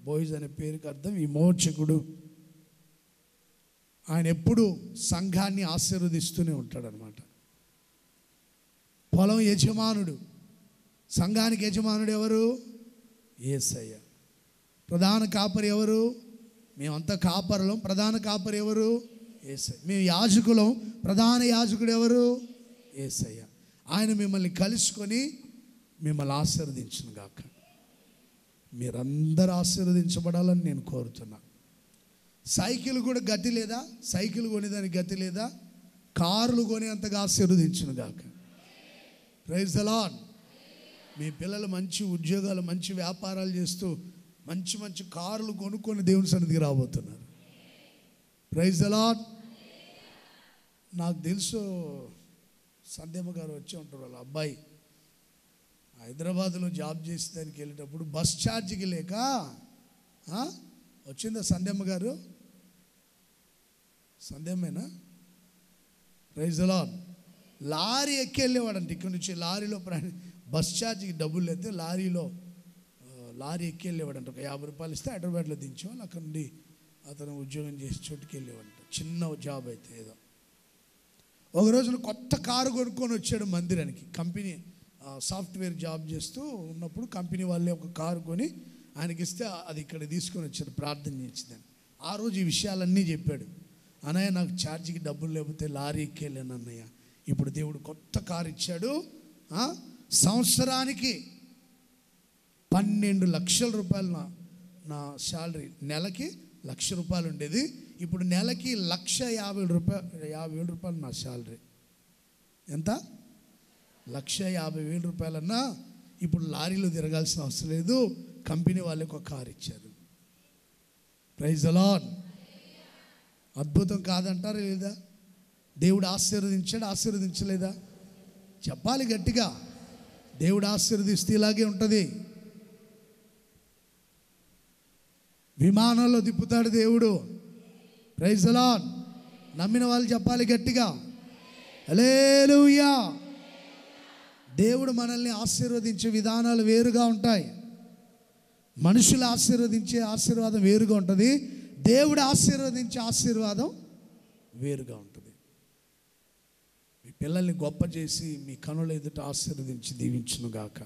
బోయజు అనే పేరుకి అర్థం విమోచకుడు. ఆయన ఎప్పుడు సంఘాన్ని ఆశీర్వదిస్తూనే ఉంటాడనమాట. పొలం యజమానుడు. సంఘానికి యజమానుడు ఎవరు? యేసయ్య. ప్రధాన కాపరి ఎవరు? మేమంతా కాపరులం. ప్రధాన కాపరి ఎవరు? యేసయ్య. మేము యాజకులం. ప్రధాన యాజకుడు ఎవరు? యేసయ్య. ఆయన మిమ్మల్ని కలుసుకొని మిమ్మల్ని ఆశీర్వదించును గాక. మీరందరూ ఆశీర్వదించబడాలని నేను కోరుతున్నా. సైకిల్ కూడా గతి లేదా? సైకిల్ కొనేదానికి గతి లేదా? కార్లు కొనేంతగా ఆశీర్వదించును గాక. Praise the Lord. మీ పిల్లలు మంచి ఉద్యోగాలు, మంచి వ్యాపారాలు చేస్తూ మంచి మంచి కార్లు కొనుక్కొని దేవుని సన్నిధికి రాబోతున్నారు. Praise the Lord. నాకు తెలుసు, సంధ్యమ్మ గారు వచ్చి ఉంటారు. వాళ్ళ అబ్బాయి హైదరాబాద్లో జాబ్ చేసేదానికి వెళ్ళేటప్పుడు బస్ ఛార్జీకి లేక వచ్చిందా సంధ్యమ్మ గారు? సంధ్యమ్మేనా? Praise the Lord. లారీ ఎక్కి వెళ్ళేవాడంట. ఇక్కడి నుంచి లారీలో బస్ ఛార్జీకి డబ్బులు లేతే లారీ ఎక్కి వెళ్ళేవాడంట. ఒక 50 రూపాయలు ఇస్తే హైదరాబాద్లో దించేవాళ్ళు. అక్కడ నుండి అతను ఉద్యోగం చేసి చోటుకి వెళ్ళేవాడంట. చిన్న జాబ్ అయితే ఏదో. ఒక రోజున కొత్త కారు కొనుక్కొని వచ్చాడు మందిరానికి. కంపెనీ సాఫ్ట్వేర్ జాబ్ చేస్తూ ఉన్నప్పుడు కంపెనీ వాళ్ళే ఒక కారు కొని ఆయనకి ఇస్తే అది ఇక్కడ తీసుకొని వచ్చాడు ప్రార్థన చేసిందని. ఆ రోజు ఈ విషయాలన్నీ చెప్పాడు. అన్నయ్య, నాకు ఛార్జీకి డబ్బులు లేకపోతే లారీ ఎక్కేళ్ళాను అన్నయ్య. ఇప్పుడు దేవుడు కొత్త కారు ఇచ్చాడు. సంవత్సరానికి 12 లక్షల రూపాయలు నా శాలరీ. నెలకి 1,00,000 రూపాయలు ఉండేది. ఇప్పుడు నెలకి 1,50,000 రూపాయలు నా శాలరీ. ఎంత? 1,50,000 రూపాయలన్నా ఇప్పుడు లారీలో తిరగాల్సిన అవసరం లేదు. కంపెనీ వాళ్ళకి ఒక కారు ఇచ్చారు. Praise the Lord. అద్భుతం కాదంటారా లేదా? దేవుడు ఆశీర్వదించాడు, ఆశీర్వదించలేదా? చెప్పాలి గట్టిగా. దేవుడు ఆశీర్వదిస్తే ఇలాగే ఉంటుంది. విమానంలో తిప్పుతాడు దేవుడు. Praise the Lord. నమ్మిన వాళ్ళు చెప్పాలి గట్టిగా, హల్లెలూయా. దేవుడు మనల్ని ఆశీర్వదించే విధానాలు వేరుగా ఉంటాయి. మనుషులు ఆశీర్వదించే ఆశీర్వాదం వేరుగా ఉంటుంది. దేవుడు ఆశీర్వదించే ఆశీర్వాదం వేరుగా ఉంటుంది. మీ పిల్లల్ని గొప్ప చేసి మీ కనుల ఎదుట ఆశీర్వదించి దీవించునుగాక.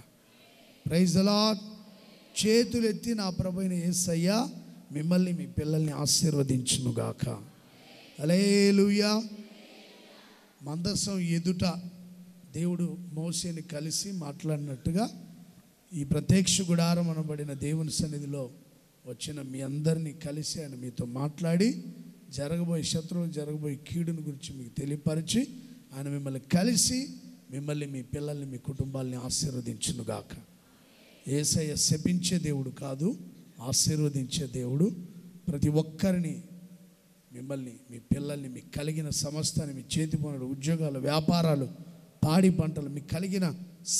Praise the Lord. చేతులెత్తి నా ప్రభువైన యేసయ్య మిమ్మల్ని మీ పిల్లల్ని ఆశీర్వదించునుగాక. హల్లెలూయా. మందసం ఎదుట దేవుడు మోషేని కలిసి మాట్లాడినట్టుగా ఈ ప్రత్యక్ష గుడారం అనబడిన దేవుని సన్నిధిలో వచ్చిన మీ అందరినీ కలిసి ఆయన మీతో మాట్లాడి జరగబోయే శత్రువులు జరగబోయే కీడుని గురించి మీకు తెలియపరిచి ఆయన మిమ్మల్ని కలిసి మిమ్మల్ని మీ పిల్లల్ని మీ కుటుంబాలని ఆశీర్వదించునుగాక. యేసయ్య శపించే దేవుడు కాదు, ఆశీర్వదించే దేవుడు. ప్రతి ఒక్కరిని, మిమ్మల్ని మీ పిల్లల్ని మీకు కలిగిన సమస్తాన్ని, మీ చేతి పనులు, ఉద్యోగాలు, వ్యాపారాలు, పాడి పంటలు, మీకు కలిగిన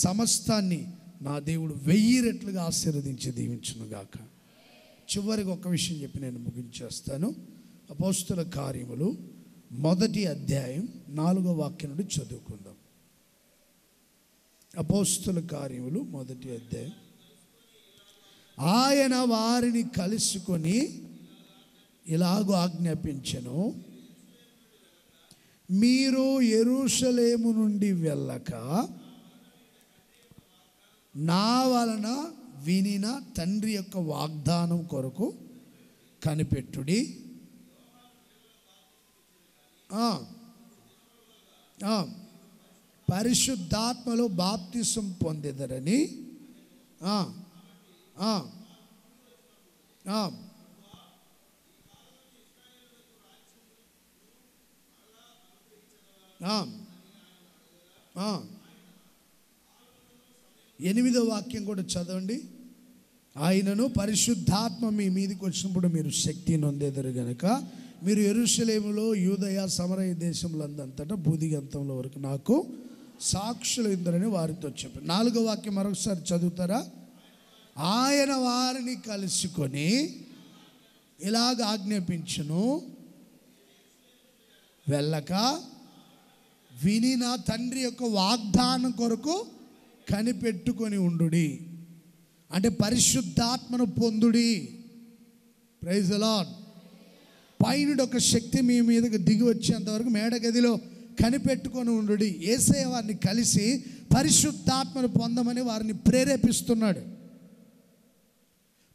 సమస్తాన్ని నా దేవుడు 1000 రెట్లుగా ఆశీర్వదించి దీవించునుగాక. చివరికి ఒక విషయం చెప్పి నేను ముగించేస్తాను. అపోస్తుల కార్యములు 1వ అధ్యాయం 4వ వాక్యం నుండి చదువుకుందాం. అపోస్తుల కార్యములు 1వ అధ్యాయం. ఆయన వారిని కలుసుకొని ఇలాగూ ఆజ్ఞాపించెను, మీరు యెరూషలేము నుండి వెళ్ళక నా వలన వినిన తండ్రి యొక్క వాగ్దానం కొరకు కనిపెట్టుడి. పరిశుద్ధాత్మలో బాప్తిసం పొందెదరని ఎనిమిదో వాక్యం కూడా చదవండి. ఆయనను పరిశుద్ధాత్మ మీ మీదకి వచ్చినప్పుడు మీరు శక్తిని నొందెదరు గనుక మీరు యెరూషలేములో, యూదయ, సమరయ దేశములందంతటా భూదిగంతంలో వరకు నాకు సాక్షులు ఇందరని వారితో చెప్పారు. 4వ వాక్యం మరొకసారి చదువుతారా? ఆయన వారిని కలుసుకొని ఇలాగ ఆజ్ఞాపించును, వెళ్ళక వినిన తండ్రి యొక్క వాగ్దానం కొరకు కనిపెట్టుకొని ఉండుడి. అంటే పరిశుద్ధాత్మను పొందుడి. Praise the lord. పైనుండి ఒక శక్తి మీ మీదకి దిగి వచ్చేంత వరకు మేడగదిలో కనిపెట్టుకొని ఉండుడి. యేసయ్య వారిని కలిసి పరిశుద్ధాత్మను పొందమని వారిని ప్రేరేపిస్తున్నాడు.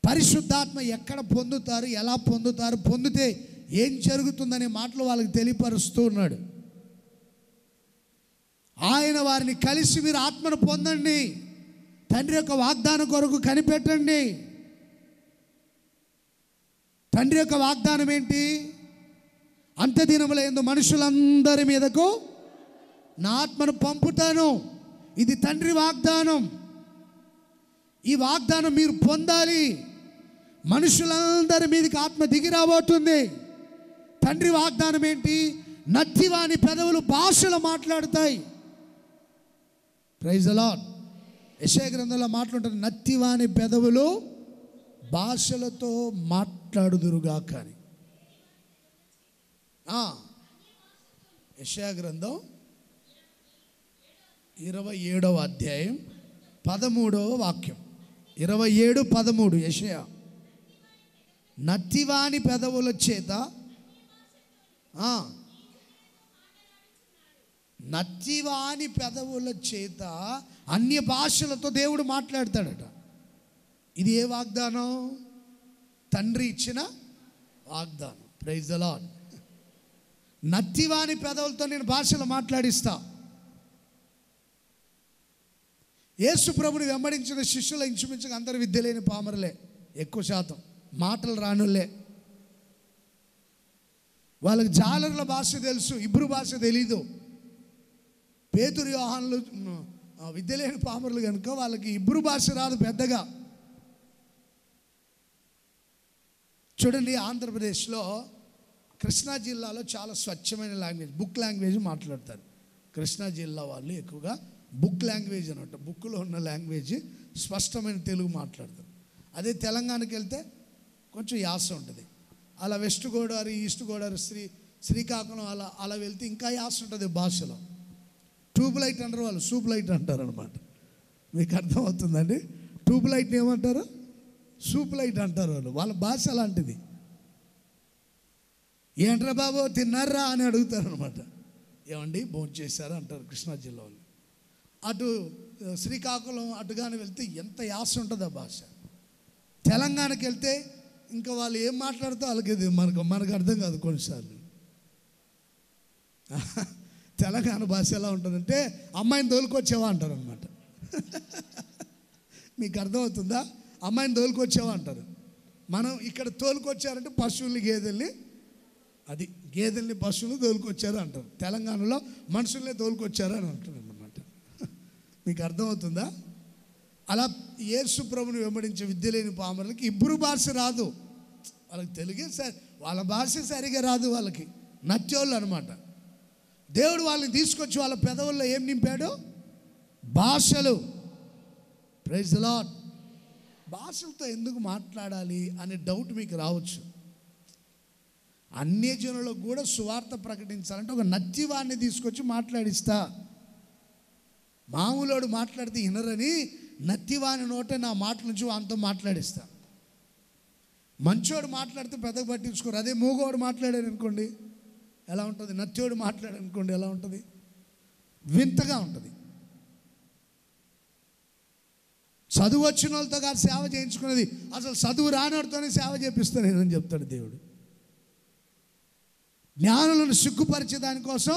పరిశుద్ధాత్మ ఎక్కడ పొందుతారు, ఎలా పొందుతారు, పొందితే ఏం జరుగుతుందనే మాటలు వాళ్ళకి తెలియపరుస్తూ ఉన్నాడు. ఆయన వారిని కలిసి మీరు ఆత్మను పొందండి, తండ్రి యొక్క వాగ్దానం కొరకు కనిపెట్టండి. తండ్రి యొక్క వాగ్దానం ఏంటి? అంత్యదినములందు మనుషులందరి మీదకు నా ఆత్మను పంపుతాను. ఇది తండ్రి వాగ్దానం. ఈ వాగ్దానం మీరు పొందాలి. మనుషులందరి మీదకి ఆత్మ దిగి రాబోతుంది. తండ్రి వాగ్దానం ఏంటి? నత్తివాని పెదవులు భాషలు మాట్లాడతాయి. Praise the Lord. యెషయా గ్రంథంలో మాట్లాడుతుంది, నత్తివాని పెదవులు భాషలతో మాట్లాడుదురుగాక అని. యెషయా గ్రంథం 27వ అధ్యాయం 13వ వాక్యం. 27:13 యెషయా. నత్తివాని పెదవుల చేత, నత్తివాని పెదవుల చేత అన్య భాషలతో దేవుడు మాట్లాడతాడట. ఇది ఏ వాగ్దానం? తండ్రి ఇచ్చిన వాగ్దానం. Praise the lord. నత్తివాని పెదవులతో నేను భాషలు మాట్లాడిస్తా. యేసు ప్రభుని వెంబడించిన శిష్యుల ఇంచుమించుగా అందరు విద్య లేని పామరులే, ఎక్కువ శాతం మాటలు రానులే. వాళ్ళకి జాలర్ల భాష తెలుసు, ఇబ్రు భాష తెలీదు. పేతురు, యోహానులు విద్య లేని పామరులు కనుక వాళ్ళకి ఇబ్రు భాష రాదు పెద్దగా. చూడండి, ఆంధ్రప్రదేశ్లో కృష్ణా జిల్లాలో చాలా స్వచ్ఛమైన లాంగ్వేజ్, బుక్ లాంగ్వేజ్ మాట్లాడతారు. కృష్ణా జిల్లా వాళ్ళు ఎక్కువగా బుక్ లాంగ్వేజ్ అనమాట, బుక్లో ఉన్న లాంగ్వేజ్ స్పష్టమైన తెలుగు మాట్లాడతారు. అదే తెలంగాణకి వెళ్తే కొంచెం యాస ఉంటుంది. అలా వెస్ట్ గోదావరి, ఈస్ట్ గోదావరి, శ్రీకాకుళం అలా వెళ్తే ఇంకా యాస ఉంటుంది భాషలో. ట్యూబ్ లైట్ అంటారు వాళ్ళు, సూప్ లైట్ అంటారు అనమాట. మీకు అర్థమవుతుందండి? ట్యూబ్ లైట్ని ఏమంటారు? సూప్ లైట్ అంటారు వాళ్ళు. వాళ్ళ భాష అలాంటిది. ఏంట్రా బాబు తిన్నారా అని అడుగుతారు అనమాట. ఏమండి భోజనం చేశారా అంటారు కృష్ణా జిల్లా వాళ్ళు. అటు శ్రీకాకుళం అటుగానే వెళ్తే ఎంత యాస ఉంటుంది ఆ భాష. తెలంగాణకి వెళ్తే ఇంకా వాళ్ళు ఏం మాట్లాడితే వాళ్ళకి మనకు అర్థం కాదు కొన్నిసార్లు. తెలంగాణ భాష ఎలా ఉంటుందంటే అమ్మాయిని తోలుకొచ్చావా అంటారు అనమాట. మీకు అర్థమవుతుందా? అమ్మాయిని తోలుకొచ్చావా అంటారు. మనం ఇక్కడ తోలుకొచ్చారంటే పశువుల్ని, గేదెల్ని, అది గేదెల్ని పశువులు తోలుకొచ్చారు అంటారు. తెలంగాణలో మనుషుల్నే తోలుకొచ్చారు అని అంటారు అన్నమాట. మీకు అర్థమవుతుందా? అలా యేసు ప్రభుని వెంబడించే విద్య లేని పామరులకి ఇబ్రూ భాష రాదు, వాళ్ళకి తెలుగే వాళ్ళ భాష సరిగా రాదు, వాళ్ళకి నచ్చోళ్ళు అనమాట. దేవుడు వాళ్ళని తీసుకొచ్చి వాళ్ళ పెదవుల్లో ఏం నింపాడు? భాషలు. Praise the Lord. భాషలతో ఎందుకు మాట్లాడాలి అనే డౌట్ మీకు రావచ్చు. అన్యజనులకు కూడా సువార్త ప్రకటించాలంటే ఒక నత్తివాన్ని తీసుకొచ్చి మాట్లాడిస్తా. మామూలోడు మాట్లాడితే వినరని నత్తివాని నోటే నా మాట నుంచి వానితో మాట్లాడిస్తా. మంచోడు మాట్లాడితే పెద్దగా పట్టించుకోరు. అదే మూగోడు మాట్లాడారు అనుకోండి ఎలా ఉంటుంది? నత్యోడు మాట్లాడారు అనుకోండి ఎలా ఉంటుంది? వింతగా ఉంటుంది. చదువు వచ్చిన వాళ్ళతో కాదు సేవ చేయించుకునేది, అసలు చదువు రానోడితోనే సేవ చేపిస్తాను నేనని చెప్తాడు దేవుడు. జ్ఞానులను సిగ్గుపరిచే దానికోసం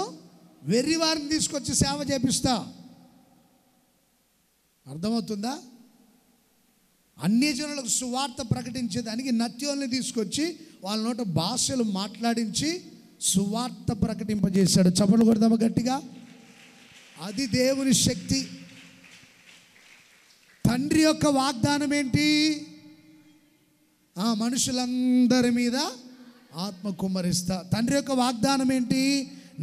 వెర్రివారిని తీసుకొచ్చి సేవ చేపిస్తా. అర్థమవుతుందా? అన్యజనులకు సువార్త ప్రకటించేదానికి నత్యోల్ని తీసుకొచ్చి వాళ్ళ నోట భాషలు మాట్లాడించి సువార్త ప్రకటింపజేశాడు. చప్పట్లు కొడదామా గట్టిగా? అది దేవుని శక్తి. తండ్రి యొక్క వాగ్దానం ఏంటి? మనుషులందరి మీద ఆత్మ కుమ్మరిస్తా. తండ్రి యొక్క వాగ్దానం ఏంటి?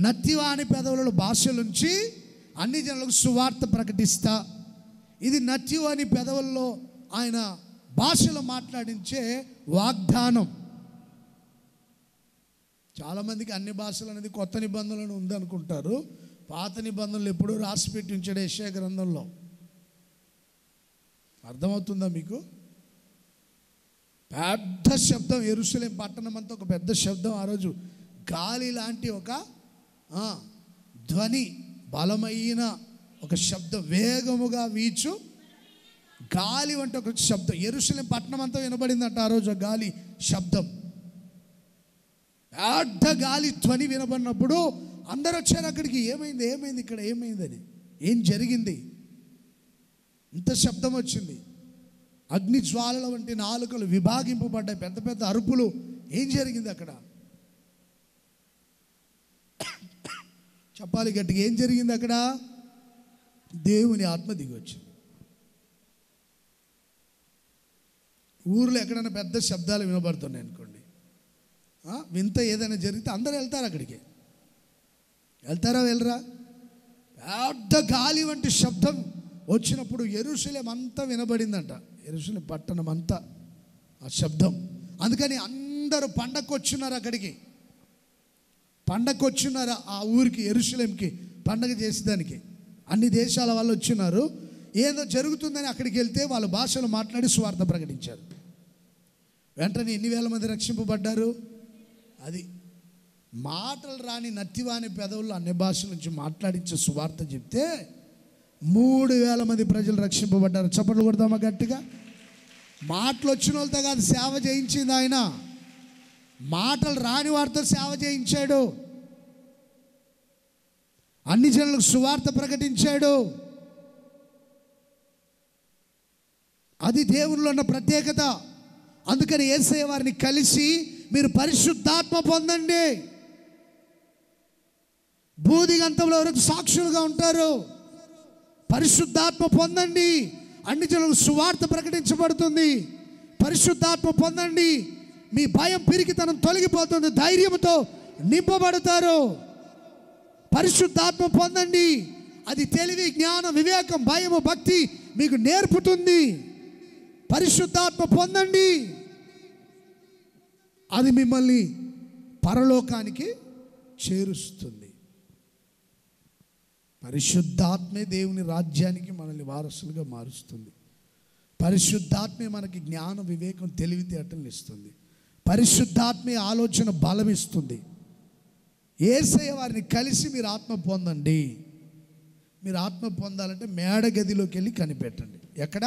నత్తివాని పెదవులలో భాషలుంచి అన్ని జనులకు సువార్త ప్రకటిస్తా. ఇది నత్తివాని పెదవుల్లో ఆయన భాషలు మాట్లాడించే వాగ్దానం. చాలామందికి అన్ని భాషలు అనేది కొత్త నిబంధనలు ఉందనుకుంటారు. పాత నిబంధనలు ఎప్పుడూ రాసిపెట్టి ఉంచాడు యెషయా గ్రంథంలో. అర్థమవుతుందా మీకు? పెద్ద శబ్దం, యెరూషలేము పట్టణం అంతా ఒక పెద్ద శబ్దం. ఆ రోజు గాలి లాంటి ఒక ధ్వని, బలమైన ఒక శబ్దం, వేగముగా వీచు గాలి వంటి ఒక శబ్దం. యెరూషలేము పట్టణం అంతా వినబడిందంట ఆ రోజు గాలి శబ్దం. పెద్ద గాలి ధ్వని వినబడినప్పుడు అందరూ వచ్చారు అక్కడికి. ఏమైంది ఏమైంది ఇక్కడ ఏమైందని, ఏం జరిగింది? ఇంత శబ్దం వచ్చింది. అగ్ని జ్వాలల వంటి నాలుకలు విభాగింపబడ్డాయి, పెద్ద పెద్ద అరుపులు. ఏం జరిగింది అక్కడ? చెప్పాలి గట్టిగా, ఏం జరిగింది అక్కడ? దేవుని ఆత్మ దిగి వచ్చింది. ఊర్లో ఎక్కడైనా పెద్ద శబ్దాలు వినబడుతున్నాయి అనుకోండి, వింత ఏదైనా జరిగితే అందరూ వెళ్తారు అక్కడికి. వెళ్తారా వెళ్ళరా? పెద్ద గాలి వంటి శబ్దం వచ్చినప్పుడు యెరూషలేము అంతా వినబడిందంట, యెరూషలేము పట్టణం అంతా ఆ శబ్దం. అందుకని అందరూ పండగకు వచ్చున్నారు అక్కడికి, పండగకు వచ్చున్నారు ఆ ఊరికి, యెరూషలేముకి పండగ చేసేదానికి. అన్ని దేశాల వాళ్ళు వచ్చినారు. ఏదో జరుగుతుందని అక్కడికి వెళ్తే వాళ్ళ భాషలు మాట్లాడి సువార్త ప్రకటించారు. వెంటనే ఎన్ని వేల మంది రక్షింపబడ్డారు? అది మాటలు రాని నత్తివాని పెదవుల్లో అన్ని భాషల నుంచి మాట్లాడించే సువార్త చెప్తే 3,000 మంది ప్రజలు రక్షింపబడ్డారు. చప్పట్లు కొడదామా గట్టిగా? మాటలు వచ్చిన వాళ్ళతో కాదు సేవ చేయించింది ఆయన, మాటలు రాని వారితో సేవ చేయించాడు. అన్ని జనులకు సువార్త ప్రకటించాడు. అది దేవునిలో ఉన్న ప్రత్యేకత. అందుకని యేసయ్య వారిని కలిసి మీరు పరిశుద్ధాత్మ పొందండి, భూదిగంతంలో వరకు సాక్షులుగా ఉంటారు, పరిశుద్ధాత్మ పొందండి, అన్ని జనులకు సువార్త ప్రకటించబడుతుంది. పరిశుద్ధాత్మ పొందండి, మీ భయం పిరికితనం తొలగిపోతుంది, ధైర్యంతో నింపబడతారు. పరిశుద్ధాత్మ పొందండి. అది తెలివి, జ్ఞానం, వివేకం, భయము, భక్తి మీకు నేర్పుతుంది. పరిశుద్ధాత్మ పొందండి. అది మిమ్మల్ని పరలోకానికి చేరుస్తుంది. పరిశుద్ధాత్మే దేవుని రాజ్యానికి మనల్ని వారసులుగా మారుస్తుంది. పరిశుద్ధాత్మే మనకి జ్ఞానం, వివేకం, తెలివితేటలు ఇస్తుంది. పరిశుద్ధాత్మే ఆలోచన బలం ఇస్తుంది. యేసయ్య వారిని కలిసి మీరు ఆత్మ పొందండి. మీరు ఆత్మ పొందాలంటే మేడగదిలోకి వెళ్ళి కనిపెట్టండి. ఎక్కడ?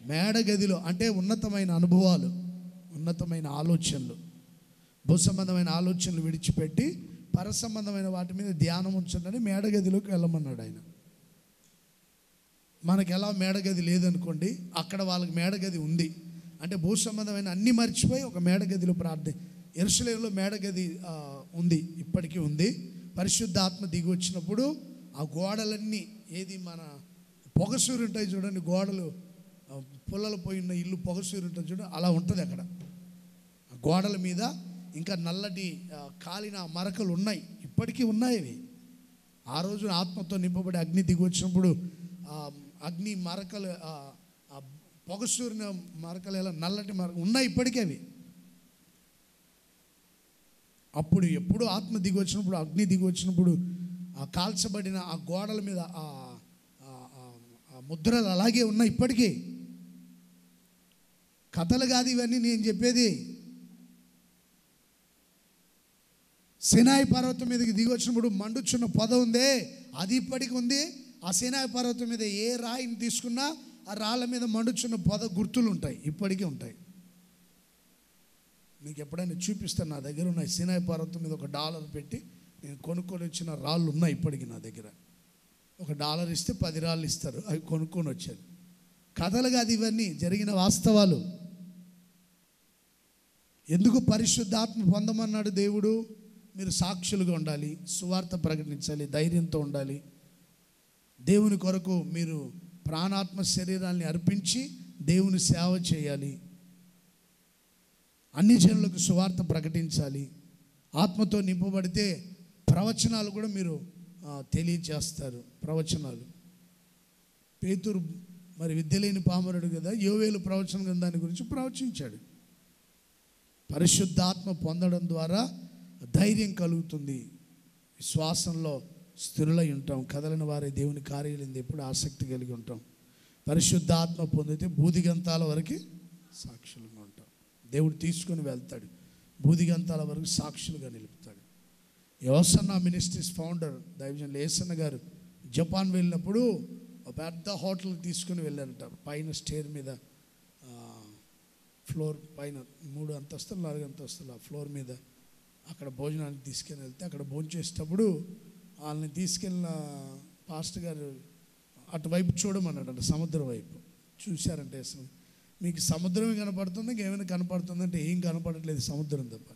మేడగదిలో. అంటే ఉన్నతమైన అనుభవాలు, ఉన్నతమైన ఆలోచనలు, భూసంబంధమైన ఆలోచనలు విడిచిపెట్టి పరసంబంధమైన వాటి మీద ధ్యానం ఉంచండి. మేడగదిలోకి వెళ్ళమన్నాడు ఆయన. మనకి ఎలా మేడగది లేదనుకోండి, అక్కడ వాళ్ళకి మేడగది ఉంది. అంటే భూసంబంధమైన అన్నీ మర్చిపోయి ఒక మేడగదిలో ప్రార్థన. యెరూషలేములో మేడగది ఉంది, ఇప్పటికీ ఉంది. పరిశుద్ధాత్మ దిగి వచ్చినప్పుడు ఆ గోడలన్నీ, ఏది మన పొగసూరు ఉంటాయి చూడండి, గోడలు పుల్లలు పోయిన ఇల్లు పొగసూరు ఉంటుంది చూడండి, అలా ఉంటుంది అక్కడ. ఆ గోడల మీద ఇంకా నల్లటి కాలిన మరకలు ఉన్నాయి, ఇప్పటికీ ఉన్నాయి అవి. ఆ రోజున ఆత్మతో నింపబడి అగ్ని దిగి వచ్చినప్పుడు అగ్ని మరకలు, పొగసూరిన మరకలు, ఎలా నల్లటి మరకలు ఉన్నాయి ఇప్పటికీ అవి. అప్పుడు ఎప్పుడు ఆత్మ దిగి వచ్చినప్పుడు, అగ్ని దిగి వచ్చినప్పుడు ఆ కాల్చబడిన ఆ గోడల మీద ఆ ముద్రలు అలాగే ఉన్నాయి ఇప్పటికీ. కథలు కాదు ఇవన్నీ నేను చెప్పేది. సినాయి పర్వతం మీదకి దిగి వచ్చినప్పుడు మండుచున్న పొద ఉందే, అది ఇప్పటికి ఉంది. ఆ సినాయి పర్వతం మీద ఏ రాయిని తీసుకున్నా ఆ రాళ్ళ మీద మండుచున్న పొద గుర్తులు ఉంటాయి, ఇప్పటికీ ఉంటాయి. మీకు ఎప్పుడైనా చూపిస్తాను, నా దగ్గర ఉన్నాయి. సినాయి పర్వతం మీద $1 పెట్టి నేను కొనుక్కొని వచ్చిన రాళ్ళు ఉన్నాయి ఇప్పటికీ నా దగ్గర. $1 ఇస్తే 10 రాళ్ళు ఇస్తారు, అవి కొనుక్కొని వచ్చాను. కథలు కాదు ఇవన్నీ, జరిగిన వాస్తవాలు. ఎందుకు పరిశుద్ధాత్మ పొందమన్నాడు దేవుడు? మీరు సాక్షులుగా ఉండాలి, సువార్త ప్రకటించాలి, ధైర్యంతో ఉండాలి. దేవుని కొరకు మీరు ప్రాణాత్మ శరీరాన్ని అర్పించి దేవుని సేవ చేయాలి. అన్ని జనులకు సువార్త ప్రకటించాలి. ఆత్మతో నింపబడితే ప్రవచనాలు కూడా మీరు తెలియచేస్తారు. ప్రవచనాలు పేతురు మరి విద్య లేని పామరుడు కదా, యోవేలు ప్రవచన గ్రంథాన్ని గురించి ప్రవచించాడు. పరిశుద్ధాత్మ పొందడం ద్వారా ధైర్యం కలుగుతుంది, విశ్వాసంలో స్థిరులై ఉంటాం, కదలని వారి దేవుని కార్యాలయం ఎప్పుడు ఆసక్తి కలిగి ఉంటాం. పరిశుద్ధాత్మ పొందితే బూదిగంతాల వరకు సాక్షులుగా ఉంటాం. దేవుడు తీసుకొని వెళ్తాడు, బూదిగంతాల వరకు సాక్షులుగా నిలుపుతాడు. యోసన్న మినిస్ట్రీస్ ఫౌండర్ దైవజనులు యేసన్న గారు జపాన్ వెళ్ళినప్పుడు ఒక పెద్ద హోటల్ తీసుకుని వెళ్ళారట. పైన స్టేర్ మీద, ఫ్లోర్ పైన 3 అంతస్తులు 4 అంతస్తులు ఆ ఫ్లోర్ మీద అక్కడ భోజనానికి తీసుకెళ్ళి వెళ్తే, అక్కడ భోజనం చేసేటప్పుడు వాళ్ళని తీసుకెళ్ళిన పాస్టర్ గారు అటువైపు చూడమన్నాడు, సముద్రం వైపు. చూశారంటే అసలు మీకు సముద్రమే కనపడుతుంది, ఇంకేమైనా కనపడుతుందంటే ఏం కనపడట్లేదు, సముద్రం తప్ప.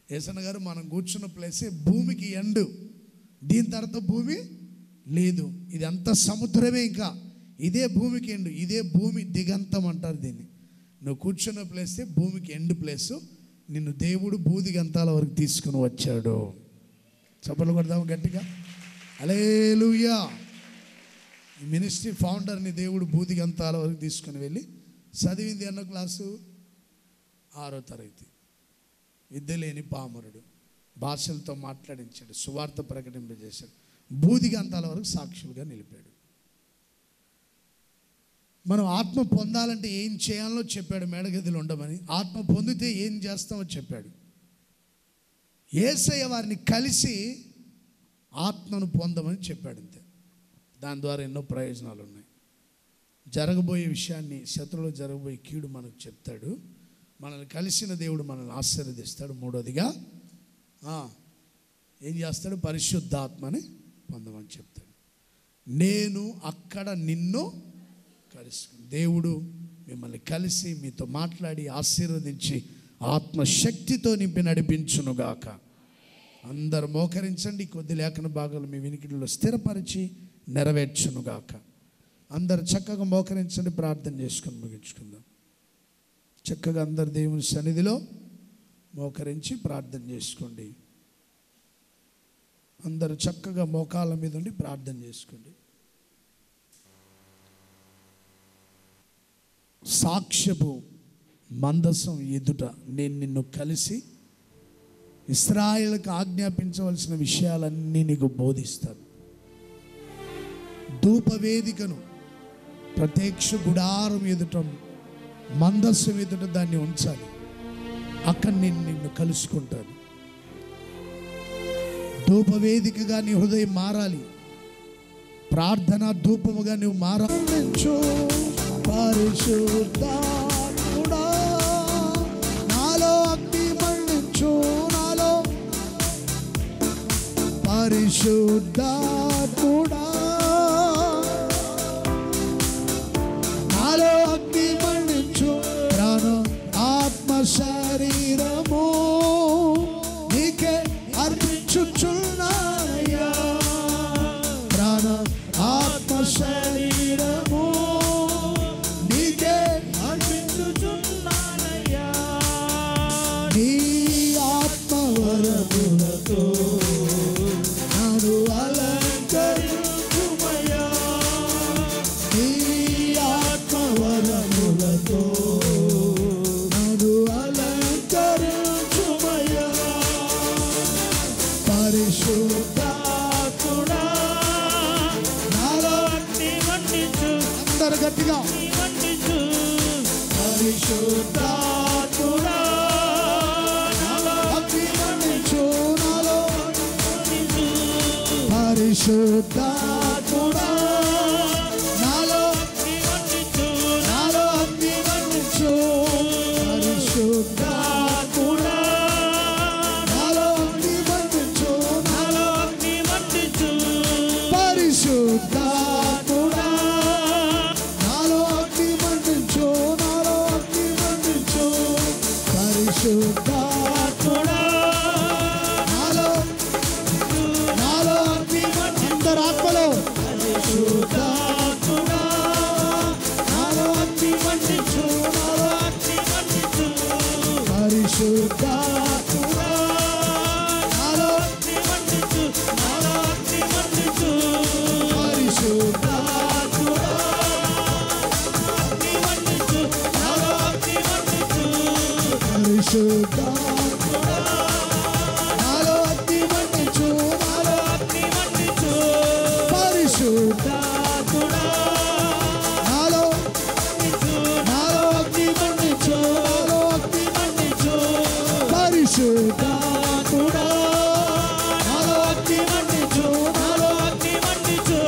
యేసన్న గారు మనం కూర్చున్న ప్లేసే భూమికి ఎండు, దీని తర్వాత భూమి లేదు, ఇది అంతా సముద్రమే. ఇంకా ఇదే భూమికి ఎండు, ఇదే భూమి దిగంతం అంటారు దీన్ని. నువ్వు కూర్చున్న ప్లేసే భూమికి ఎండు ప్లేసు, నిన్ను దేవుడు బూదిగంతాల వరకు తీసుకుని వచ్చాడు. చప్పట్లు కొడదాము గట్టిగా, హల్లెలూయా. ఈ మినిస్ట్రీ ఫౌండర్ని దేవుడు బూదిగంతాల వరకు తీసుకుని వెళ్ళి చదివింది ఎన్నో క్లాసు? 6వ తరగతి. విద్య లేని పామరుడు, భాషలతో మాట్లాడించాడు, సువార్త ప్రకటింపజేశాడు, బూదిగంతాల వరకు సాక్షులుగా నిలిపాడు. మనం ఆత్మ పొందాలంటే ఏం చేయాలో చెప్పాడు, మేడగదిలో ఉండమని. ఆత్మ పొందితే ఏం చేస్తామో చెప్పాడు. యేసయ్య వారిని కలిసి ఆత్మను పొందమని చెప్పాడు, అంతే. దాని ద్వారా ఎన్నో ప్రయోజనాలు ఉన్నాయి. జరగబోయే విషయాన్ని, శత్రువులు జరగబోయే కీడు మనకు చెప్తాడు. మనల్ని కలిసిన దేవుడు మనల్ని ఆశీర్వదిస్తాడు. 3వదిగా ఏం చేస్తాడు? పరిశుద్ధాత్మని పొందమని చెప్తాడు. నేను అక్కడ నిన్ను కలుసుకుని, దేవుడు మిమ్మల్ని కలిసి మీతో మాట్లాడి ఆశీర్వదించి ఆత్మశక్తితో నింపి నడిపించునుగాక. అందరు మోకరించండి. కొద్ది లేఖన భాగాలు మీ వినికిడిలో స్థిరపరిచి నెరవేర్చునుగాక. అందరు చక్కగా మోకరించండి. ప్రార్థన చేసుకొని ముగించుకుందాం. చక్కగా అందరు దేవుని సన్నిధిలో మోకరించి ప్రార్థన చేసుకోండి. అందరూ చక్కగా మోకాళ్ళ మీద ఉండి ప్రార్థన చేసుకోండి. సాక్ష్యపు మందసం ఎదుట నేను నిన్ను కలిసి ఇశ్రాయేలుకు ఆజ్ఞాపించవలసిన విషయాలన్నీ నీకు బోధిస్తాను. ధూపవేదికను ప్రత్యక్ష గుడారం ఎదుట మందస్సం ఎదుట దాన్ని ఉంచాలి. అక్కడ నేను నిన్ను కలుసుకుంటాను. ధూపవేదికగా నీ హృదయం మారాలి. ప్రార్థన ధూపముగా నువ్వు మారాలి. పరిశుద్ధాత్ముడా నాలో అగ్ని మండించు, నాలో పరిశుద్ధాత్ముడా నాలో అగ్ని మండించు. ప్రాణ ఆత్మ శరీరము నీకే అర్పించుచున్నానయ్యా. ప్రాణ ఆత్మ శరీరము నీకే అర్పించుచున్నానయ్యా. నీ ఆత్మ వరములతో నన్ను అలంకరించుమయ్యా. నీ ఆత్మ వరములతో నన్ను అలంకరించుమయ్యా. పరిశుద్ధాత్ముడా నాలో అగ్ని మండించు. అందరు గట్టిగా మండించు. పరిశుద్ధాత్ముడా నాలో అగ్ని మండించు, నాలో పరిశుద్ధాత్ముడా నాలో అగ్ని మండించు, నాలో అగ్ని మండించు. పరిశుద్ధాత్ముడా నాలో అగ్ని మండించు, నాలో అగ్ని మండించు. పరిశుద్ధాత్ముడా నాలో అగ్ని మండించు, నాలో అగ్ని మండించు. పరిశుద్ధాత్ముడా నాలో అగ్ని మండించు. అందరు ఆత్మలో పరిశుద్ధాత్ముడా నాలో అగ్ని మండించు, నాలో అగ్ని మండించు. పరిశుద్ధాత్ముడా నాలో అగ్ని మండించు, నాలో అగ్ని మండించు. పరిశుద్ధాత్ముడా అగ్ని మండించు, నాలో అగ్ని మండించు. పరిశుద్ధాత్ముడా నాలో అగ్ని మండించు, నాలో అగ్ని మండించు. పరిశుద్ధాత్ముడా నాలో అగ్ని మండించు, నాలో అగ్ని మండించు. పరిశుద్ధాత్ముడా నాలో అగ్ని మండించు, నాలో అగ్ని మండించు.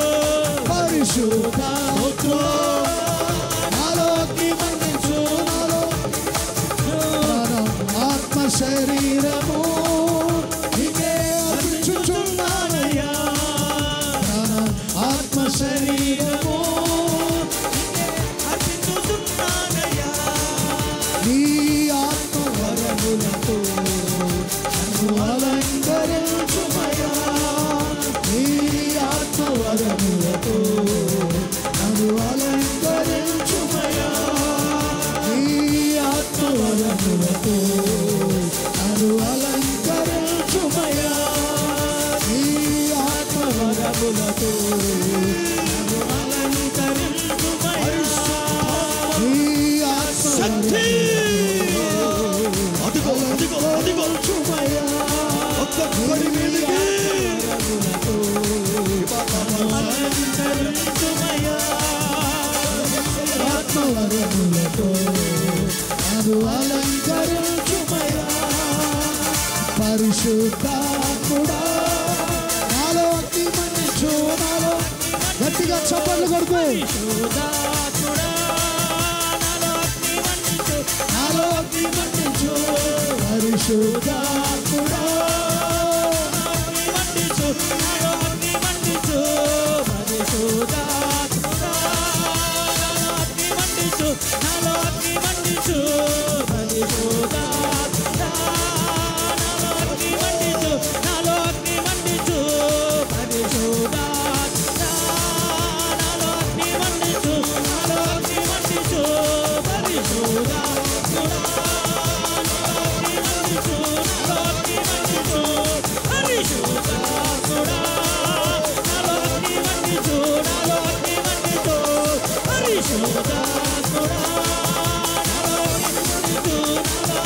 పరిశుద్ధాత్ముడా నాలో అగ్ని మండించు, నాలో ఆత్మ శరీరము నీకే అర్పించుచున్నానయ్యా. ఆత్మ శరీరము నీకే అర్పించుచున్నానయ్యా. నీ ఆత్మ వరములతో నన్ను అలంకరించుమయ్యా. నీ ఆత్మ వరములతో నన్ను అలంకరించుమయ్యా. నీ ఆత్మ వరములతో నన్ను అలంకరించుమయ్యా. నీ ఆత్మ వరములతో నన్ను అలంకరించుమయ్యా. నీ ఆత్మ అలంకరించుమయ్యా. ఒక్కొక్కడి మీదకి అలంకరించుమయ్యా. ఆత్మ వరములతో నన్ను అలంకరించుమయ్యా. పరిశుద్ధాత్ముడా నాలో అగ్ని మండించు, నాలో గట్టిగా చప్పట్లు కొడుకు. పరిశుద్ధాత్ముడా నాలో అగ్ని మండించు, నాలో అగ్ని మండించు. పరిశుద్ధాత్ముడా అగ్ని మండించు, నాలో అగ్ని మండించు. పరిశుద్ధాత్ముడా నాలో అగ్ని మండించు, నాలో అగ్ని మండించు. పరిశుద్ధాత్ముడా నాలో అగ్ని మండించు, నాలో అగ్ని మండించు. పరిశుద్ధాత్ముడా నాలో అగ్ని మండించు, నాలో అగ్ని మండించు. పరిశుద్ధాత్ముడా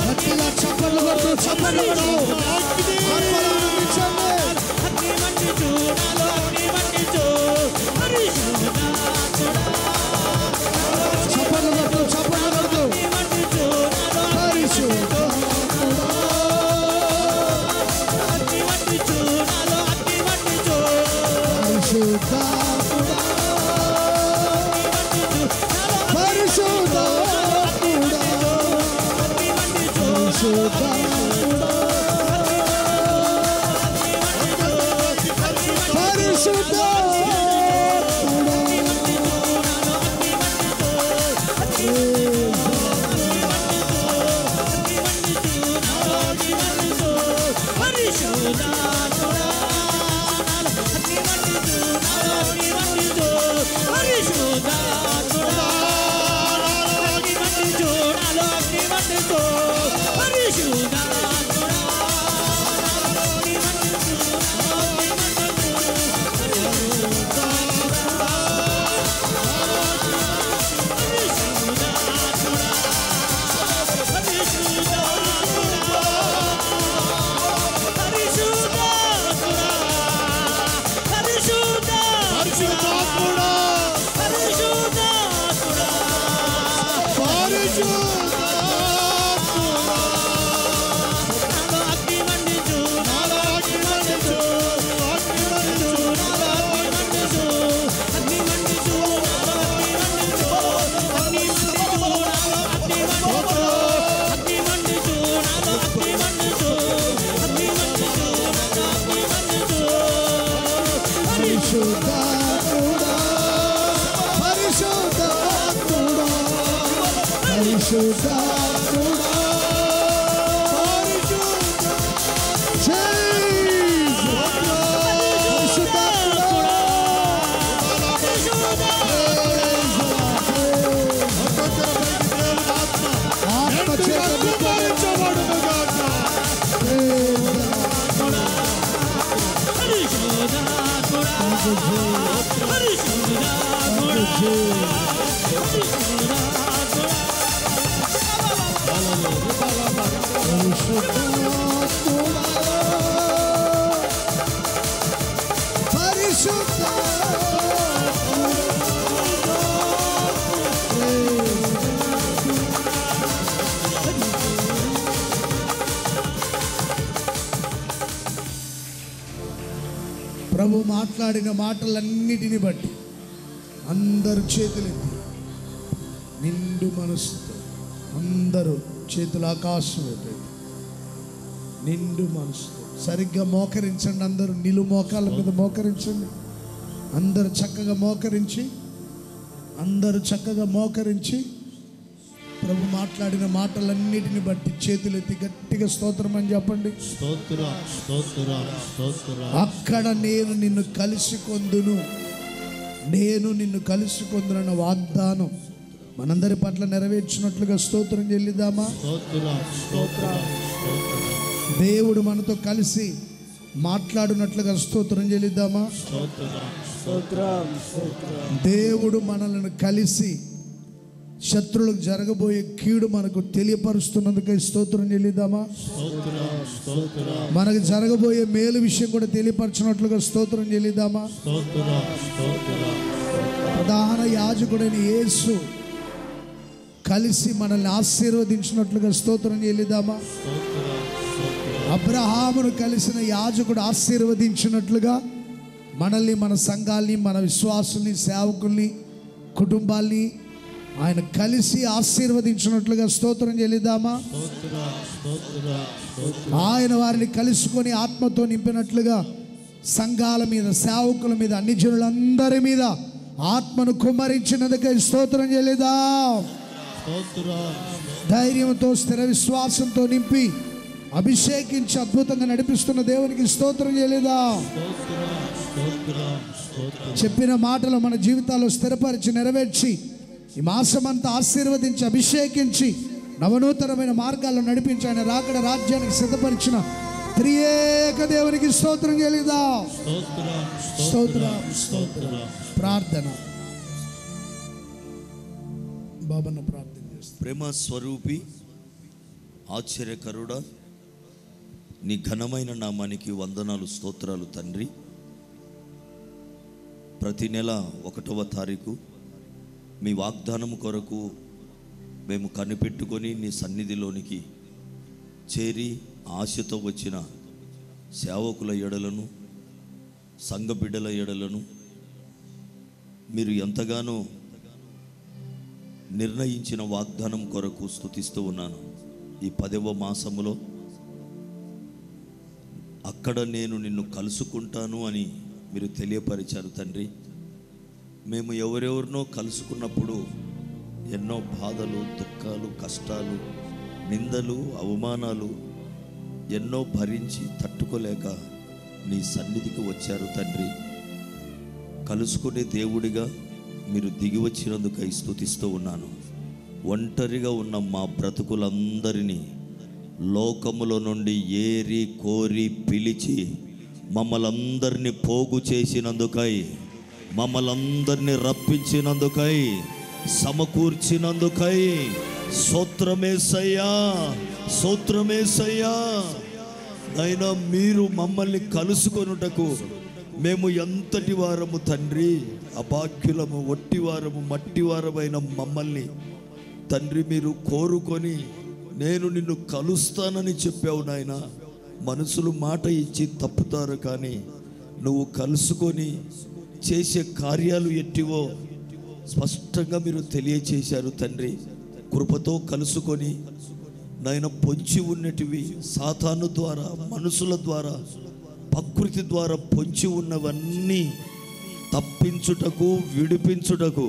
గట్టిగా చప్పట్లు కొడుతూ చప్పట్లు కొడుతూ ఆత్మలో ఆనందించండి. చప్పట్లు కొడుతూ చప్పట్లు కొడుతూ పరిశుద్ధ ప్రభు మాట్లాడిన మాటలన్నిటిని బట్టి అందరు చేతులెత్తి నిండు మనసుతో అందరూ చేతులు ఆకాశం వైపు నిండు మనసుతో సరిగ్గా మోకరించండి. అందరూ నిలు మోకాళ్ళ మీద మోకరించండి. అందరూ చక్కగా మోకరించి ప్రభు మాట్లాడిన మాటలన్నిటిని బట్టి చేతులెత్తి గట్టిగా స్తోత్రం అని చెప్పండి. అక్కడ నేను నిన్ను కలిసి కొందునన్న వాగ్దానం మనందరి పట్ల నెరవేర్చినట్లుగా స్తోత్రం చెల్లిద్దామా? దేవుడు మనతో కలిసి మాట్లాడినట్లుగా స్తోత్రం చెల్లిద్దామా? దేవుడు మనల్ని కలిసి శత్రువులకు జరగబోయే కీడు మనకు తెలియపరుస్తున్నందుకే స్తోత్రం చెల్లిద్దామా? మనకు జరగబోయే మేలు విషయం కూడా తెలియపరచినట్లుగా స్తోత్రం చెల్లిద్దామా? ప్రధాన యాజకుడైన యేసు కలిసి మనల్ని ఆశీర్వదించినట్లుగా స్తోత్రం చెల్లిద్దామా? అబ్రహామును కలిసిన యాజకుడు ఆశీర్వదించినట్లుగా మనల్ని, మన సంఘాల్ని, మన విశ్వాసుల్ని, సేవకుల్ని, కుటుంబాల్ని ఆయన కలిసి ఆశీర్వదించినట్లుగా స్తోత్రం చెల్లిద్దామా? ఆయన వారిని కలుసుకొని ఆత్మతో నింపినట్లుగా సంఘాల మీద, సేవకుల మీద, అన్ని జనులందరి మీద ఆత్మను కుమ్మరించినందుకే స్తోత్రం చెల్లిద్దాం. ధైర్యంతో, స్థిర విశ్వాసంతో నింపి అభిషేకించి అద్భుతంగా నడిపిస్తున్న దేవునికి స్తోత్రం చెల్లిద్దాం. చెప్పిన మాటలు మన జీవితాల్లో స్థిరపరిచి నెరవేర్చి ఈ మాసమంతా ఆశీర్వదించి అభిషేకించి నవనూతనమైన మార్గాల్లో నడిపించి ఆయన రాకడ రాజ్యానికి సిద్ధపరిచిన త్రియేక దేవునికి స్తోత్రం చెల్లిద్దాం. ప్రార్థన. బాబన్న ప్రార్థన చేస్తాను. ప్రేమ స్వరూపి, ఆశ్చర్యకరుడా, నీ ఘనమైన నామానికి వందనాలు, స్తోత్రాలు తండ్రి. ప్రతి నెల 1వ తారీఖు మీ వాగ్దానం కొరకు మేము కనిపెట్టుకొని నీ సన్నిధిలోనికి చేరి ఆశతో వచ్చిన సేవకుల ఎడలను, సంఘ బిడ్డల ఎడలను మీరు ఎంతగానో నిర్ణయించిన వాగ్దానం కొరకు స్తుతిస్తూ ఉన్నాను. ఈ 10వ మాసములో అక్కడ నేను నిన్ను కలుసుకుంటాను అని మీరు తెలియపరిచారు తండ్రి. మేము ఎవరెవరినో కలుసుకున్నప్పుడు ఎన్నో బాధలు, దుఃఖాలు, కష్టాలు, నిందలు, అవమానాలు ఎన్నో భరించి తట్టుకోలేక నీ సన్నిధికి వచ్చారు తండ్రి. కలుసుకునే దేవుడిగా మీరు దిగి వచ్చినందుకై స్తుతిస్తూ ఉన్నాను. ఒంటరిగా ఉన్న మా బ్రతుకులందరినీ లోకములో నుండి ఏరి కోరి పిలిచి మమ్మల్ందరినీ పోగు చేసినందుకై, మమ్మల్ందరినీ రప్పించినందుకై, సమకూర్చినందుకై స్తోత్రమేసయ్యా, స్తోత్రమేసయ్యా. అయినా మీరు మమ్మల్ని కలుసుకొనుటకు మేము ఎంతటి వారము తండ్రి, అభాగ్యులము, ఒట్టివారము, మట్టివారమైన మమ్మల్ని తండ్రి మీరు కోరుకొని నేను నిన్ను కలుస్తానని చెప్పావు నాయన. మనుషులు మాట ఇచ్చి తప్పుతారు, కానీ నువ్వు కలుసుకొని చేసే కార్యాలు ఎట్టివో స్పష్టంగా మీరు తెలియచేశారు తండ్రి. కృపతో కలుసుకొని నాయన పొంచి ఉన్నటివి సాతాను ద్వారా, మనుషుల ద్వారా, ప్రకృతి ద్వారా పొంచి ఉన్నవన్నీ తప్పించుటకు, విడిపించుటకు,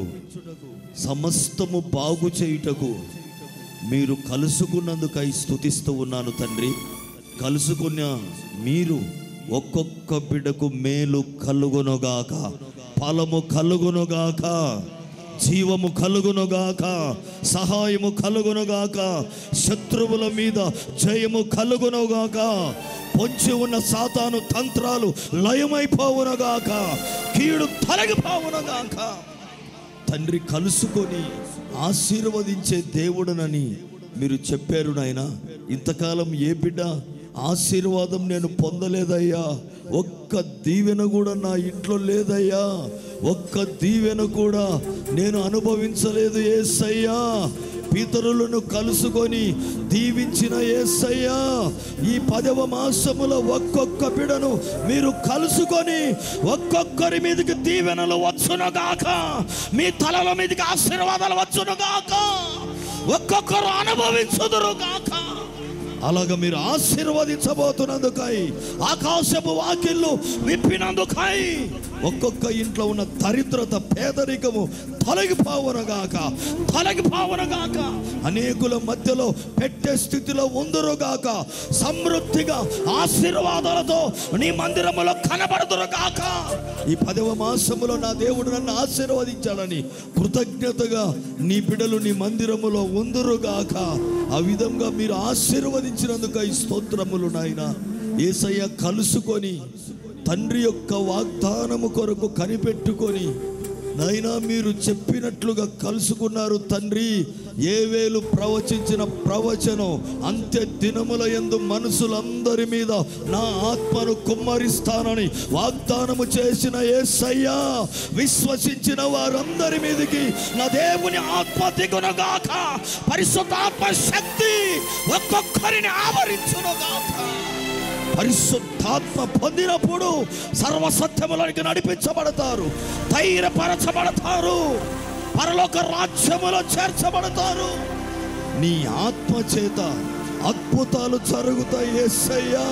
సమస్తము బాగు చేయుటకు మీరు కలుసుకున్నందుకై స్తుతిస్తూ ఉన్నాను తండ్రి. కలుసుకున్న మీరు ఒక్కొక్క బిడ్డకు మేలు కలుగునుగాక, ఫలము కలుగునుగాక, జీవము కలుగునుగాక, సహాయము కలుగునుగాక, శత్రువుల మీద జయము కలుగునుగాక, పొంచి ఉన్న సాతాను తంత్రాలు లయమైపోవునుగాక, కీడు తొలగిపోవునుగాక. తండ్రి కలుసుకొని ఆశీర్వదించే దేవుడనని మీరు చెప్పారు నాయన. ఇంతకాలం ఏ బిడ్డ ఆశీర్వాదం నేను పొందలేదయ్యా, ఒక్క దీవెన కూడా నా ఇంట్లో లేదయ్యా, ఒక్క దీవెన కూడా నేను అనుభవించలేదు యేసయ్యా. పితరులను కలుసుకొని దీవించిన యేసయ్యా, ఈ 10వ మాసములో ఒక్కొక్క బిడను మీరు కలుసుకొని ఒక్కొక్కరి మీదకి దీవెనలు వచ్చునుగాక, మీ తలల మీదకి ఆశీర్వాదాలు వచ్చునుగాక, ఒక్కొక్కరు అనుభవించుదురుగాక. అలాగ మీరు ఆశీర్వదించబోతున్నందుకై, ఆకాశపు వాకిళ్ళు విప్పినందుకై ఒక్కొక్క ఇంట్లో ఉన్న దరిద్రత, పేదరికము తొలగిపోవునుగాక, తొలగిపోవునుగాక. అనేకుల మధ్యలో పెట్టే స్థితిలో ఉందురుగాక, సమృద్ధిగా ఆశీర్వాదాలతో నీ మందిరములో కనబడుదురుగాక. ఈ 10వ మాసములో నా దేవుడు నన్ను ఆశీర్వదించాలని కృతజ్ఞతగా నీ బిడ్డలు నీ మందిరములో ఉందురుగాక. ఆ విధంగా మీరు ఆశీర్వదించినందుకై స్తోత్రములు నాయన. యేసయ్య కలుసుకొని తండ్రి యొక్క వాగ్దానము కొరకు కనిపెట్టుకొని నాయనా మీరు చెప్పినట్లుగా కలుసుకున్నారు తండ్రి. యోవేలు ప్రవచించిన ప్రవచనం, అంత్య దినముల యందు మనుషులందరి మీద నా ఆత్మను కుమ్మరిస్తానని వాగ్దానము చేసిన యేసయ్య, విశ్వసించిన వారందరి మీదకి నా దేవుని ఆత్మ దిగునుగాక, పరిశుద్ధాత్మ శక్తి ఒక్కొక్కరిని ఆవరించునుగాక. పరిశుద్ధాత్మ పొందినప్పుడు సర్వసత్యములోనికి నడిపించబడతారు, ధైర్యపరచబడతారు, పరలోక రాజ్యములో చేర్చబడతారు. నీ ఆత్మ చేత అద్భుతాలు జరుగుతాయి యేసయ్యా.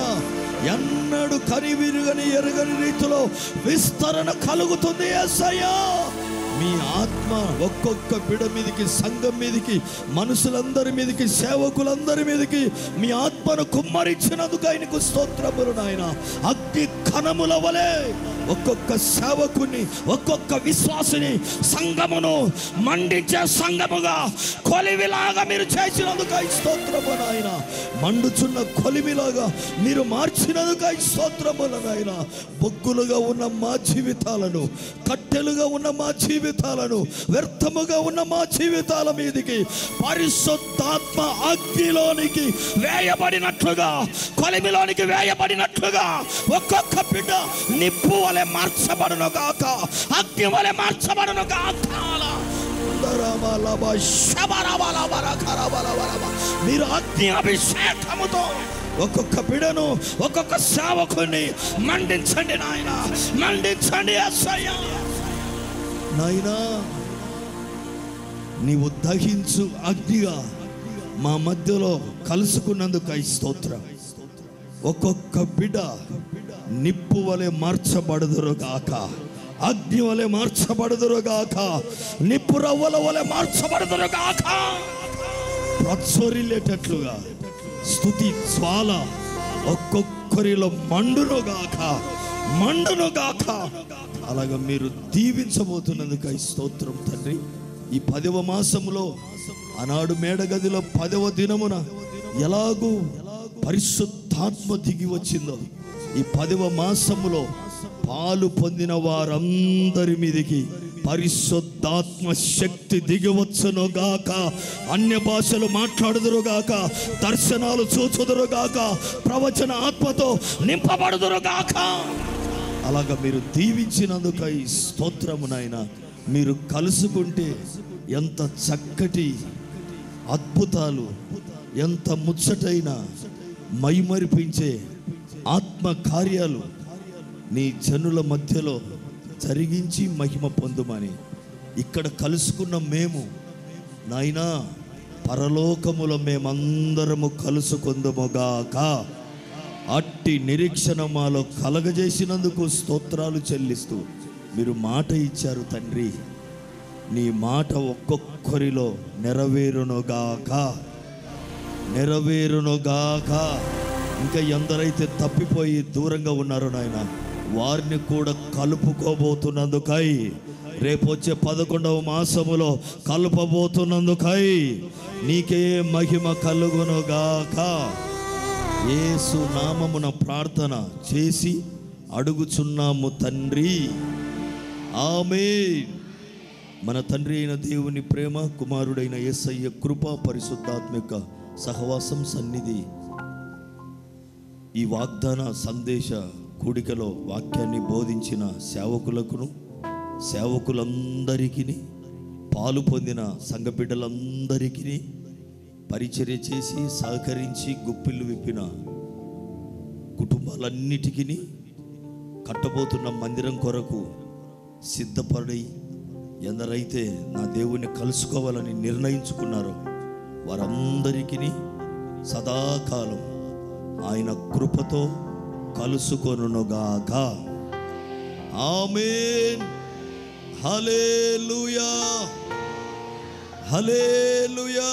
ఎన్నడూ కనివిరుగని ఎరగని రీతిలో విస్తరణ కలుగుతుంది యేసయ్యా. మీ ఆత్మ ఒక్కొక్క బిడ మీదకి, సంఘం మీదకి, మనుషులందరి మీదకి, సేవకులందరి మీదకి మీ ఆత్మను కుమ్మరించినందుకు ఆయనకు స్తోత్రములు నాయన. అగ్ని కణముల వలె ఒక్కొక్క సేవకుని, ఒక్కొక్క విశ్వాసిని, సంఘమును మండించే సంఘముగా కొలిమిలాగా మీరు చేసినందుకై స్తోత్రము నాయన. మండుచున్న కొలిమిలాగా మీరు మార్చినందుకై స్తోత్రములు నాయన. బొగ్గులుగా ఉన్న మా జీవితాలను, కట్టెలుగా ఉన్న మా జీవితాలను, వ్యర్థముగా ఉన్న మా జీవితాల మీదకి పరిశుద్ధాత్మ అగ్నిలోనికి వేయబడినట్లుగా, కొలిమిలోనికి వేయబడినట్లుగా ఒక్కొక్క బిడ్డ నిప్పు వలె మార్చబడును గాక, అగ్ని వలె మార్చబడును గాక. మీరు అగ్ని అభిషేకముతో ఒక్కొక్క బిడను, ఒక్కొక్క సేవకుని మండించండి నాయన, మండించండి యేసయ్యా. నాయనా, నీవు దహించు అగ్నిగా మా మధ్యలో కలుసుకున్నందుకై స్తోత్రం. ఒక్కొక్క బిడ్డ నిప్పు వలె మార్చబడుదురుగాక, అగ్ని వలె మార్చబడుదురుగాక, నిప్పు రవ్వల వలె మార్చబడుదురుగాక. ప్రజ్వరిల్లేటట్లుగా స్తుతి జ్వాల ఒక్కొక్కరిలో మండునుగాక, మండునుగాక. అలాగా మీరు దీవించబోతున్నందుకై స్తోత్రం తండ్రి. ఈ 10వ మాసములో ఆనాడు మేడగదిలో 10వ దినమున ఎలాగూ పరిశుద్ధాత్మ దిగి వచ్చిందో, ఈ 10వ మాసములో పాలు పొందిన వారందరి మీదకి పరిశుద్ధాత్మ శక్తి దిగివచ్చునుగాక. అన్య భాషలు మాట్లాడుదురుగాక, దర్శనాలు చూచుదురుగాక, ప్రవచన ఆత్మతో నింపబడుదురుగాక. అలాగా మీరు దీవించినందుకై స్తోత్రము నాయన. మీరు కలుసుకుంటే ఎంత చక్కటి అద్భుతాలు, ఎంత ముచ్చటైన మైమరిపించే ఆత్మ కార్యాలు నీ జనుల మధ్యలో జరిగించి మహిమ పొందుమని ఇక్కడ కలుసుకున్న మేము నాయనా, పరలోకములో మేమందరము కలుసుకొందుముగాక. అట్టి నిరీక్షణ మాలో కలగజేసినందుకు స్తోత్రాలు చెల్లిస్తూ మీరు మాట ఇచ్చారు తండ్రి. నీ మాట ఒక్కొక్కరిలో నెరవేరునుగాక, నెరవేరునుగాక. ఇంకా ఎందరైతే తప్పిపోయి దూరంగా ఉన్నారో నాయన, వారిని కూడా కలుపుకోబోతున్నందుకై, రేపు వచ్చే 11వ మాసములో కలుపబోతున్నందుకై నీకే మహిమ కలుగునుగాక. యేసు నామమున ప్రార్థన చేసి అడుగుచున్నాము తండ్రి, ఆమేన్. మన తండ్రి అయిన దేవుని ప్రేమ, కుమారుడైన యేసయ్య కృప, పరిశుద్ధాత్మిక సహవాసం, సన్నిధి ఈ వాగ్దాన సందేశ కూడికలో వాక్యాన్ని బోధించిన సేవకులకును, సేవకులందరికీ, పాలు పొందిన సంఘ బిడ్డలందరికీ, పరిచర్య చేసి సహకరించి గుప్పిళ్ళు విప్పిన కుటుంబాలన్నిటికీ, కట్టబోతున్న మందిరం కొరకు సిద్ధపడి ఎందరైతే నా దేవుణ్ణి కలుసుకోవాలని నిర్ణయించుకున్నారో వారందరికీ సదాకాలం ఆయన కృపతో కలుసుకొనుగాక. ఆమేన్. హల్లెలూయా, హల్లెలూయా.